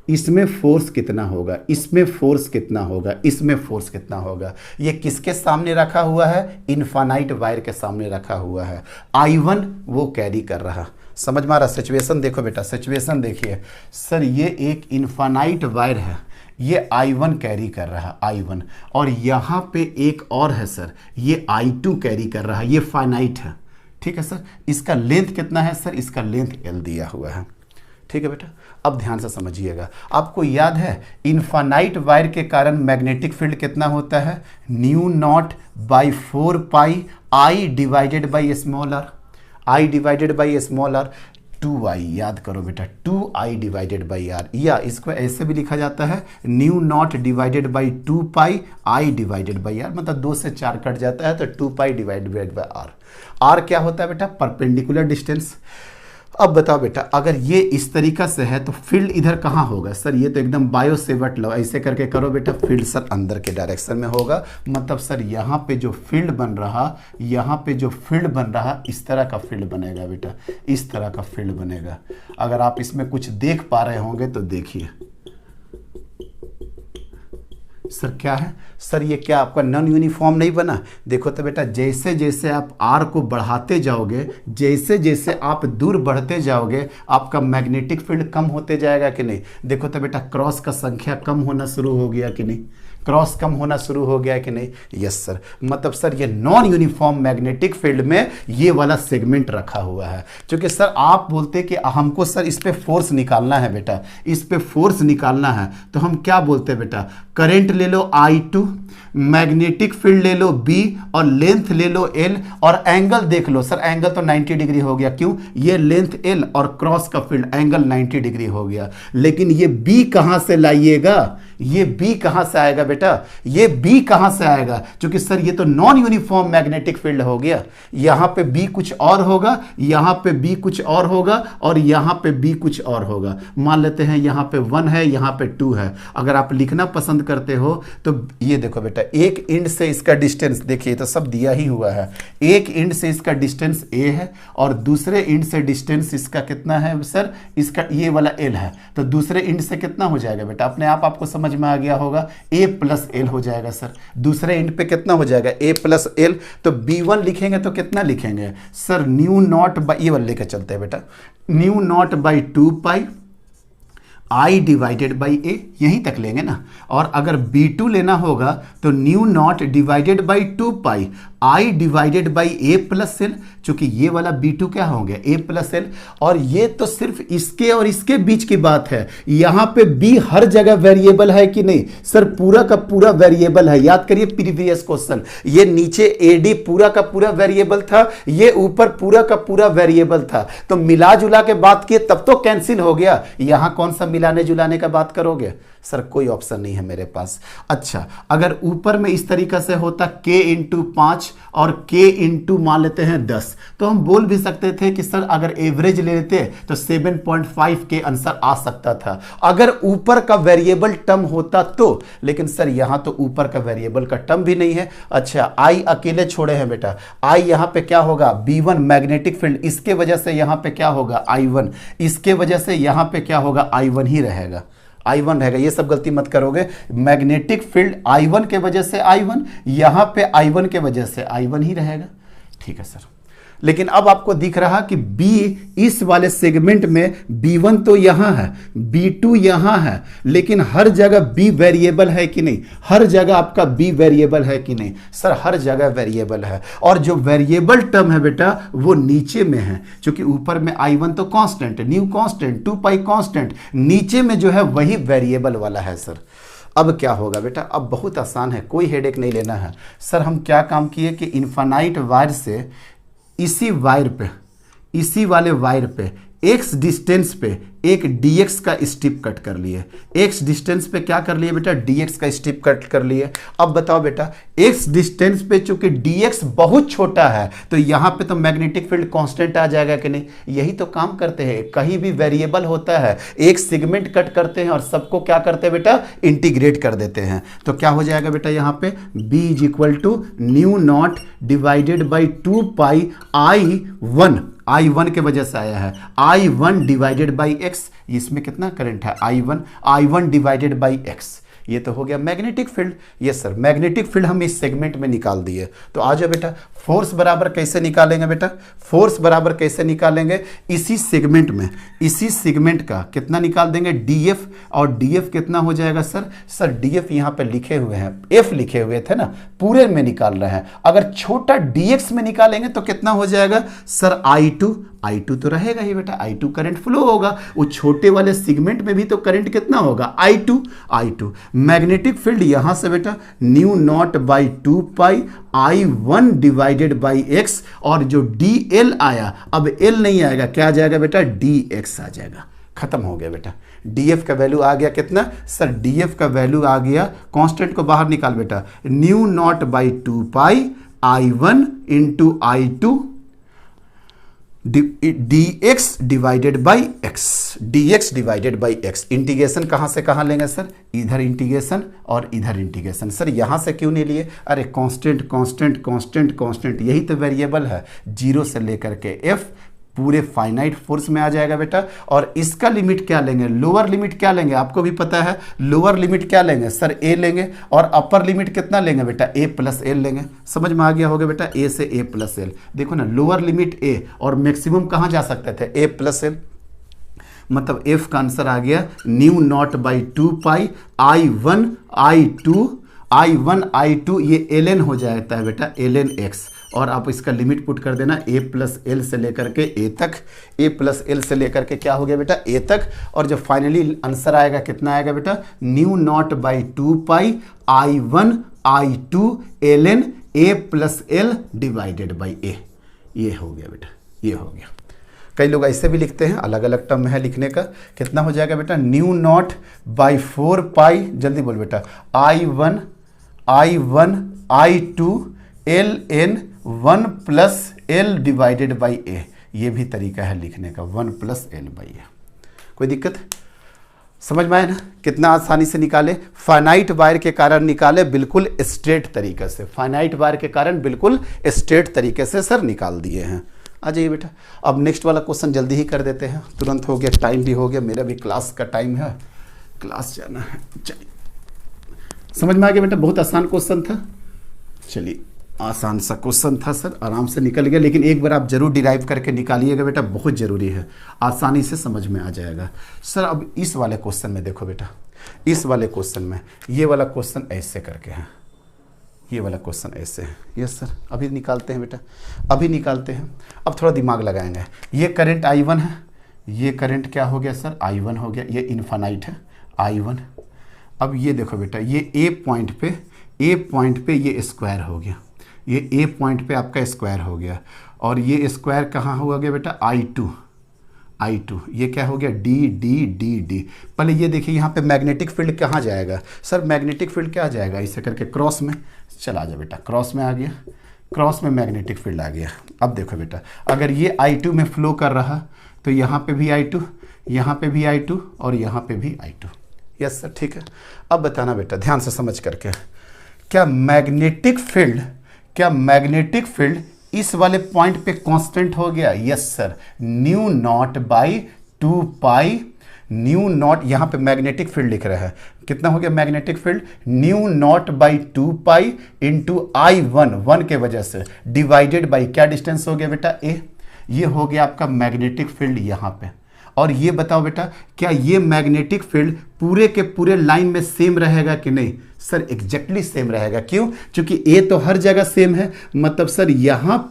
इसमें फोर्स कितना होगा, इसमें फोर्स कितना होगा, इसमें फोर्स कितना होगा। ये किसके सामने रखा हुआ है, इनफाइनाइट वायर के सामने रखा हुआ है। I1 वो कैरी कर रहा, समझ में आ रहा? सिचुएशन देखो बेटा, सिचुएशन देखिए सर, ये एक इनफाइनाइट वायर है, ये I1 कैरी कर रहा है I1, और यहाँ पे एक और है सर, ये I2 कैरी कर रहा है, ये फाइनाइट है, ठीक है सर। इसका लेंथ कितना है सर? इसका लेंथ L दिया हुआ है, ठीक है बेटा। अब ध्यान से समझिएगा, आपको याद है इनफाइनाइट वायर के कारण मैग्नेटिक फील्ड कितना होता है? Mu naught by 4 pi I divided by small R, I divided by small R, 2I, याद करो बेटा 2I डिवाइडेड बाई आर, या इसको ऐसे भी लिखा जाता है mu naught divided by 2 pi I divided by R, मतलब 2 से 4 कट जाता है तो 2 pi divided by R. R क्या होता है बेटा? Perpendicular distance. अब बताओ बेटा, अगर ये इस तरीका से है तो फील्ड इधर कहाँ होगा सर? ये तो एकदम बायो सेवर्ट लो, ऐसे करके करो बेटा, फील्ड सर अंदर के डायरेक्शन में होगा। मतलब सर यहाँ पे जो फील्ड बन रहा, यहाँ पे जो फील्ड बन रहा, इस तरह का फील्ड बनेगा बेटा, इस तरह का फील्ड बनेगा। अगर आप इसमें कुछ देख पा रहे होंगे तो देखिए सर, क्या है सर? ये क्या आपका नॉन यूनिफॉर्म नहीं बना? देखो तो बेटा, जैसे जैसे आप आर को बढ़ाते जाओगे, जैसे जैसे आप दूर बढ़ते जाओगे, आपका मैग्नेटिक फील्ड कम होते जाएगा कि नहीं? देखो तो बेटा, क्रॉस का संख्या कम होना शुरू हो गया कि नहीं? क्रॉस कम होना शुरू हो गया कि नहीं? Yes sir. मतलब सर ये नॉन यूनिफॉर्म मैग्नेटिक फील्ड में ये वाला सेगमेंट रखा हुआ है। क्योंकि सर आप बोलते कि हमको सर इस पे फोर्स निकालना है बेटा, इस पे फोर्स निकालना है, तो हम क्या बोलते हैं बेटा? करंट ले लो I2, मैग्नेटिक फील्ड ले लो B, और लेंथ ले लो L, और एंगल देख लो सर, एंगल तो 90 डिग्री हो गया। क्यों? ये लेंथ L और क्रॉस का फील्ड एंगल 90 डिग्री हो गया। लेकिन ये B कहां से लाइएगा? ये B कहां से आएगा बेटा? ये B कहां से आएगा? क्योंकि सर ये तो नॉन यूनिफॉर्म मैग्नेटिक फील्ड हो गया। यहां पे B कुछ और होगा, यहां पे B कुछ और होगा, और यहां पे B कुछ और होगा। मान लेते हैं यहां पे 1 है, यहां पे 2 है। अगर आप लिखना पसंद करते हो तो ये देखो बेटा, एक एंड से इसका डिस्टेंस देखिए, तो सब दिया ही हुआ है। एक एंड से इसका डिस्टेंस A है, और दूसरे एंड से डिस्टेंस इसका कितना है सर? इसका ये वाला L है। तो दूसरे एंड से कितना हो जाएगा बेटा? अपने आप आपको समझ में आ गया होगा, A प्लस L हो जाएगा सर। दूसरे एंड पे कितना हो जाएगा? A plus L। तो B1 लिखेंगे तो कितना लिखेंगे सर? न्यू नॉट बाई, ये वाला लेकर चलते हैं बेटा, new naught by 2 pi I divided by A, यहीं तक लेंगे ना। और अगर B2 लेना होगा तो new naught divided by 2 pi I divided by A plus L, चूंकि ये वाला B2 क्या हो गया? A plus L। और ये तो सिर्फ इसके और इसके बीच की बात है। यहाँ पे B हर जगह वेरिएबल है कि नहीं सर? पूरा का पूरा वेरिएबल है। याद करिए प्रीवियस क्वेश्चन, ये नीचे AD पूरा का पूरा वेरिएबल था, ये ऊपर पूरा का पूरा वेरिएबल था। तो मिला जुला के बात किए तब तो कैंसिल हो गया। यहाँ कौन सा मिलाने जुलाने का बात करोगे सर? कोई ऑप्शन नहीं है मेरे पास। अच्छा, अगर ऊपर में इस तरीका से होता K इंटू 5 और K इंटू मान लेते हैं 10, तो हम बोल भी सकते थे कि सर अगर एवरेज ले लेते तो 7.5 के आंसर आ सकता था, अगर ऊपर का वेरिएबल टर्म होता तो। लेकिन सर यहां तो ऊपर का वेरिएबल का टर्म भी नहीं है। अच्छा, I अकेले छोड़े हैं बेटा, I यहां पे क्या होगा? B1 मैग्नेटिक फील्ड, इसके वजह से यहां पे क्या होगा? I1, इसके वजह से यहां पे क्या होगा? I1 ही रहेगा, I1 रहेगा। ये सब गलती मत करोगे। मैग्नेटिक फील्ड I1 के वजह से I1, यहां पे I1 के वजह से I1 ही रहेगा, ठीक है सर। लेकिन अब आपको दिख रहा कि B इस वाले सेगमेंट में B1 तो यहां है, B2 यहां है, लेकिन हर जगह B वेरिएबल है कि नहीं? हर जगह आपका B वेरिएबल है कि नहीं सर? हर जगह वेरिएबल है। और जो वेरिएबल टर्म है बेटा वो नीचे में है, क्योंकि ऊपर में I1 तो कांस्टेंट, न्यू कांस्टेंट, 2 पाई कांस्टेंट, नीचे में जो है वही वेरिएबल वाला है सर। अब क्या होगा बेटा? अब बहुत आसान है, कोई हेडेक नहीं लेना है सर। हम क्या काम किए कि इनफाइनाइट वायर से इसी वायर पे, इसी वाले वायर पे x डिस्टेंस पे एक dx का स्ट्रिप कट कर लिए। x डिस्टेंस पे क्या कर लिए बेटा? dx का स्ट्रिप कट कर लिए। अब बताओ बेटा, x डिस्टेंस पे चूंकि dx बहुत छोटा है तो यहां पे तो मैग्नेटिक फील्ड कांस्टेंट आ जाएगा कि नहीं? यही तो काम करते हैं, कहीं भी वेरिएबल होता है एक सेगमेंट कट करते हैं और सबको क्या करते हैं बेटा? इंटीग्रेट कर देते हैं। तो क्या हो जाएगा बेटा? यहां पे b is equal to mu naught divided by 2 pi I1 के वजह से आया है, I1 डिवाइडेड बाई x। इसमें कितना करंट है? I1 divided by x। ये तो हो गया magnetic field. Yes sir, magnetic field हम इस सेगमेंट में निकाल दिए। तो आ जाओ बेटा, फोर्स बराबर कैसे निकालेंगे बेटा, फोर्स बराबर कैसे निकालेंगे, इसी सेगमेंट में, इसी सेगमेंट का कितना निकाल देंगे, डीएफ। और डीएफ कितना हो जाएगा सर डीएफ यहाँ पे लिखे हुए हैं, एफ लिखे हुए थे ना, पूरे में निकाल रहे हैं। अगर छोटा डीएक्स में निकालेंगे तो कितना हो जाएगा सर, I2 तो रहेगा ही बेटा, I2 करंट फ्लो होगा, वो छोटे वाले सेगमेंट में भी तो करंट कितना होगा, I2। मैग्नेटिक फील्ड यहां से बेटा new naught by 2 pi I1 divided by x, और जो dl आया, अब l नहीं आएगा, क्या आ जाएगा बेटा, dx आ जाएगा। खत्म हो गया बेटा। df का वैल्यू आ गया कितना सर, df का वैल्यू आ गया, कांस्टेंट को बाहर निकाल बेटा, new naught by 2 pi I1 into I2 dx divided by x। Integration कहां से कहां लेंगे सर, इधर इंटीग्रेशन और इधर इंटीग्रेशन। सर यहां से क्यों नहीं लिए, अरे कांस्टेंट यही तो वेरिएबल है, 0 से लेकर के f पूरे फाइनाइट फोर्स में आ जाएगा बेटा। और इसका लिमिट क्या लेंगे, लोअर लिमिट क्या लेंगे, आपको भी पता है लोअर लिमिट क्या लेंगे सर, a लेंगे, और अपर लिमिट कितना लेंगे बेटा, a प्लस एल लेंगे। समझ में आ गया होगा बेटा, a से a प्लस एल। देखो ना, लोअर लिमिट a और मैक्सिमम कहाँ जा सकते थे, a प्लस एल। मतलब f का आंसर आ गया new naught by 2 pi I1 I2 ये ln हो जाता है बेटा, ln x। और आप इसका लिमिट पुट कर देना a प्लस एल से लेकर के a तक, a प्लस एल से लेकर के क्या हो गया बेटा, a तक। और जो फाइनली आंसर आएगा कितना आएगा बेटा, new naught by 2 pi I1 I2 ln a plus L divided by a। ये हो गया बेटा, ये हो गया। कई लोग ऐसे भी लिखते हैं, अलग अलग टर्म है लिखने का। कितना हो जाएगा बेटा, न्यू नॉट बाई 4 पाई, जल्दी बोल बेटा, I1 I2 ln 1 plus L divided by a। ये भी तरीका है लिखने का, 1 प्लस एल बाई a। कोई दिक्कत समझ में आए ना, कितना आसानी से निकाले, फाइनाइट वायर के कारण निकाले, बिल्कुल स्ट्रेट तरीके से, फाइनाइट वायर के कारण बिल्कुल स्ट्रेट तरीके से सर निकाल दिए हैं। आ जाइए बेटा, अब नेक्स्ट वाला क्वेश्चन जल्दी ही कर देते हैं, तुरंत हो गया, टाइम भी हो गया, मेरा भी क्लास का टाइम है, क्लास जाना है। चलिए, समझ में आ गया बेटा, बहुत आसान क्वेश्चन था। चलिए, आसान सा क्वेश्चन था सर, आराम से निकल गया, लेकिन एक बार आप जरूर डिराइव करके निकालिएगा बेटा, बहुत ज़रूरी है, आसानी से समझ में आ जाएगा। सर अब इस वाले क्वेश्चन में देखो बेटा, इस वाले क्वेश्चन में ये वाला क्वेश्चन ऐसे करके है, ये वाला क्वेश्चन ऐसे है। यस सर, अभी निकालते हैं बेटा, अभी निकालते हैं। अब थोड़ा दिमाग लगाएंगे। ये करंट I1 है, ये करंट क्या हो गया सर, I1 हो गया, ये इनफाइनाइट है I1। अब ये देखो बेटा, ये A पॉइंट पे ये स्क्वायर हो गया, ये A पॉइंट पे आपका स्क्वायर हो गया, और ये स्क्वायर कहाँ हो गया बेटा, I2, ये क्या हो गया, D। पहले ये देखिए, यहाँ पे मैग्नेटिक फील्ड कहाँ जाएगा सर, मैग्नेटिक फील्ड क्या जाएगा, इसे करके क्रॉस में चला जा बेटा, क्रॉस में आ गया, क्रॉस में मैग्नेटिक फील्ड आ गया। अब देखो बेटा, अगर ये I2 में फ्लो कर रहा तो यहाँ पे भी I2, यहाँ पे भी I2 और यहाँ पे भी I2। यस सर, ठीक है। अब बताना बेटा ध्यान से समझ करके, क्या मैग्नेटिक फील्ड इस वाले पॉइंट पे कांस्टेंट हो गया? Yes sir, new naught by 2 pi, new not, यहाँ पे मैग्नेटिक फील्ड लिख रहा है, कितना हो गया magnetic field, new naught by 2 pi into I1 के वजह से, डिवाइडेड बाई क्या डिस्टेंस हो गया बेटा, a। ये हो गया आपका मैग्नेटिक फील्ड यहाँ पे। और ये बताओ बेटा, क्या ये मैग्नेटिक फील्ड पूरे के पूरे लाइन में सेम रहेगा कि नहीं? सर एग्जैक्टली सेम रहेगा। क्यों? क्योंकि ए तो हर जगह सेम है, मतलब सर यहाँ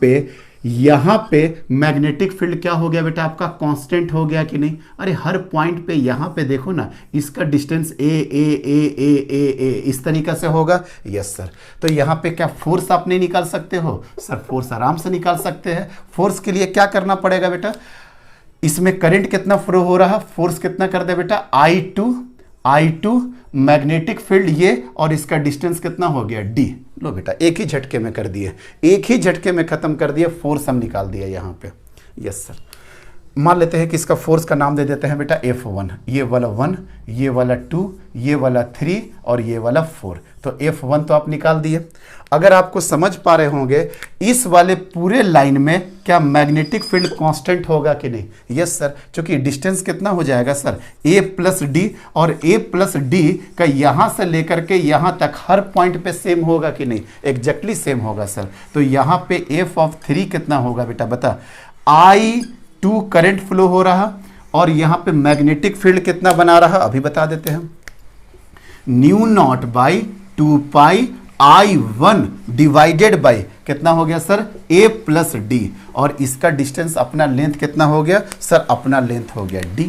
पे मैग्नेटिक फील्ड क्या हो गया बेटा आपका, कांस्टेंट हो गया कि नहीं? अरे हर पॉइंट पे यहाँ पे देखो ना, इसका डिस्टेंस ए इस तरीके से होगा। यस सर, तो यहाँ पे क्या फोर्स आप नहीं निकाल सकते हो? सर फोर्स आराम से निकाल सकते हैं। फोर्स के लिए क्या करना पड़ेगा बेटा, इसमें करंट कितना फ्लो हो रहा, फोर्स कितना कर दे बेटा, I2 मैग्नेटिक फील्ड ये, और इसका डिस्टेंस कितना हो गया, D। लो बेटा एक ही झटके में कर दिए, एक ही झटके में खत्म कर दिए, फोर्स हम निकाल दिया यहाँ पे। यस सर, मान लेते हैं कि इसका फोर्स का नाम दे देते हैं बेटा F1, ये वाला 1, ये वाला 2, ये वाला 3 और ये वाला 4। तो F1 तो आप निकाल दिए। अगर आपको समझ पा रहे होंगे इस वाले पूरे लाइन में क्या मैग्नेटिक फील्ड कांस्टेंट होगा कि नहीं? यस सर, क्योंकि डिस्टेंस कितना हो जाएगा सर A प्लस डी, और A प्लस डी का यहाँ से लेकर के यहाँ तक हर पॉइंट पे सेम होगा कि नहीं? एग्जैक्टली सेम होगा सर। तो यहाँ पे F(3) कितना होगा बेटा बता? I2 करंट फ्लो हो रहा, और यहाँ पे मैग्नेटिक फील्ड कितना बना रहा अभी बता देते हैं। New naught by 2 pi I1 divided by कितना हो गया सर? A प्लस डी, और इसका डिस्टेंस अपना लेंथ कितना हो गया सर? अपना लेंथ हो गया D।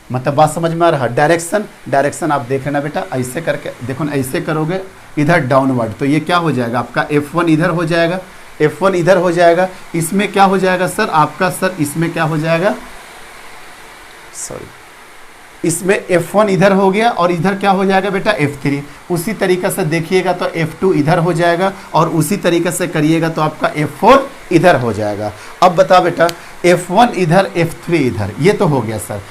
मतलब बात समझ में आ रहा? डायरेक्शन आप देख लेना बेटा, ऐसे करके देखो ना, ऐसे करोगे इधर डाउनवर्ड, तो ये क्या हो जाएगा आपका? F1 इधर हो जाएगा, F1 इधर हो जाएगा। इसमें क्या हो जाएगा सर आपका? सर इसमें क्या हो जाएगा? सॉरी, इसमें F1 इधर हो गया, और इधर क्या हो जाएगा बेटा? F3। उसी तरीके से देखिएगा तो F2 इधर हो जाएगा, और उसी तरीके से करिएगा तो आपका F4 इधर हो जाएगा। अब बता बेटा, F1 इधर, F3 इधर, ये तो हो गया सर।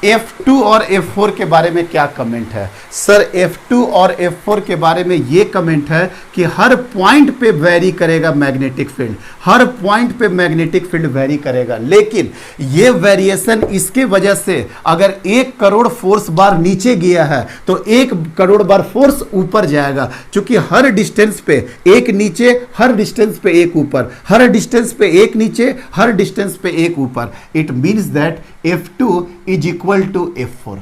F2 और F4 के बारे में क्या कमेंट है सर? F2 और F4 के बारे में ये कमेंट है कि हर पॉइंट पे वेरी करेगा मैग्नेटिक फील्ड, हर पॉइंट पे मैग्नेटिक फील्ड वेरी करेगा, लेकिन ये वेरिएशन इसके वजह से अगर 1 करोड़ फोर्स बार नीचे गया है तो 1 करोड़ बार फोर्स ऊपर जाएगा, क्योंकि हर डिस्टेंस पे एक नीचे, हर डिस्टेंस पे एक ऊपर, हर डिस्टेंस पे एक नीचे, हर डिस्टेंस पे एक ऊपर। It means that F2 is equal to F4,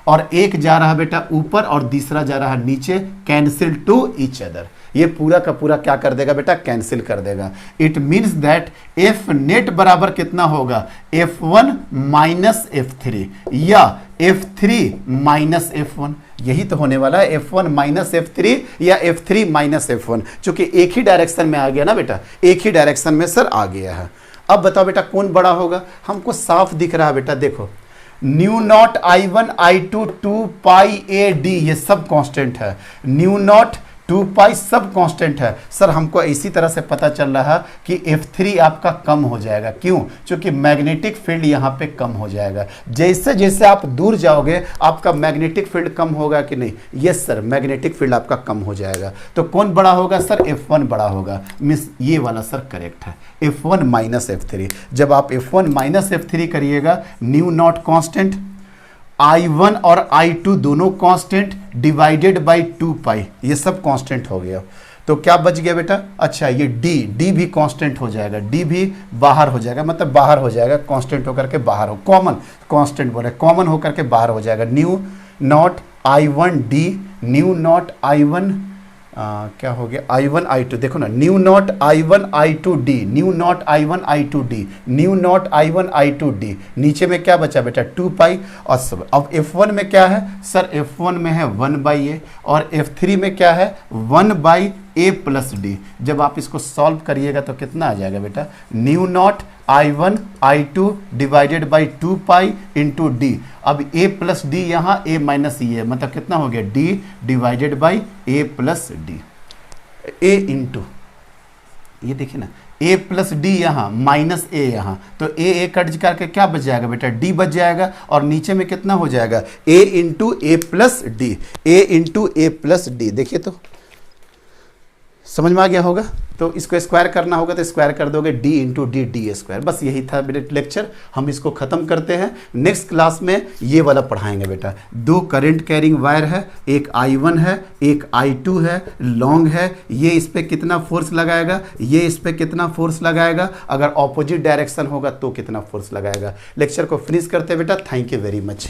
और एक जा रहा बेटा ऊपर और दूसरा जा रहा नीचे, कैंसिल टू ईच अदर। ये पूरा का पूरा क्या कर देगा बेटा? कैंसिल कर देगा। It means that F net बराबर कितना होगा? F1 माइनस F3 या F3 माइनस F1। यही तो होने वाला है, F1 माइनस F3 या F3 माइनस F1, क्योंकि एक ही डायरेक्शन में आ गया ना बेटा, एक ही डायरेक्शन में सर आ गया है। अब बताओ बेटा कौन बड़ा होगा? हमको साफ दिख रहा है बेटा, देखो new not I1 I2 2 pi AD ये सब कांस्टेंट है, न्यू नॉट 2 पाई सब कांस्टेंट है। सर हमको इसी तरह से पता चल रहा कि F3 आपका कम हो जाएगा। क्यों? क्योंकि मैग्नेटिक फील्ड यहाँ पे कम हो जाएगा। जैसे जैसे आप दूर जाओगे आपका मैग्नेटिक फील्ड कम होगा कि नहीं? यस सर, मैग्नेटिक फील्ड आपका कम हो जाएगा। तो कौन बड़ा होगा सर? F1 बड़ा होगा। मिस ये वाला सर करेक्ट है, F1 माइनस F3। जब आप F1 माइनस F3 करिएगा, न्यू नॉट कांस्टेंट, I1 और I2 दोनों कांस्टेंट, डिवाइडेड बाय 2 पाई, ये सब कांस्टेंट हो गया। तो क्या बच गया बेटा? अच्छा ये D भी कांस्टेंट हो जाएगा, D भी बाहर हो जाएगा, मतलब बाहर हो जाएगा, कांस्टेंट होकर के बाहर हो, कॉमन कांस्टेंट बोले, कॉमन होकर के बाहर हो जाएगा। New not I1 D, new not I1 क्या हो गया? I1 I2, देखो ना, new not I1 I2 D, new not I1 I2 D, new not I1 I2 D। नीचे में क्या बचा बेटा? 2 पाई। और सब अब F1 में क्या है सर? F1 में है 1 बाई A, और F3 में क्या है? 1 बाई A प्लस डी। जब आप इसको सॉल्व करिएगा तो कितना आ जाएगा बेटा? New not I1 I2 divided by 2 pi into D. अब A प्लस डी यहाँ, A माइनस ई है, मतलब कितना हो गया? D divided by A plus D, A into, ये देखिए ना, A प्लस डी यहाँ, माइनस A यहाँ, तो A कट करके क्या बच जाएगा बेटा? D बच जाएगा, और नीचे में कितना हो जाएगा? A into A plus D, A into A plus D. देखिए तो समझ में आ गया होगा। तो इसको स्क्वायर करना होगा तो स्क्वायर कर दोगे, D into D D square. बस यही था मेरे लेक्चर, हम इसको ख़त्म करते हैं। नेक्स्ट क्लास में ये वाला पढ़ाएंगे बेटा। 2 करंट कैरिंग वायर है, एक I1 है, एक I2 है, लॉन्ग है। ये इस पर कितना फोर्स लगाएगा, ये इस पर कितना फोर्स लगाएगा, अगर ऑपोजिट डायरेक्शन होगा तो कितना फोर्स लगाएगा। लेक्चर को फिनिश करते बेटा। Thank you very much.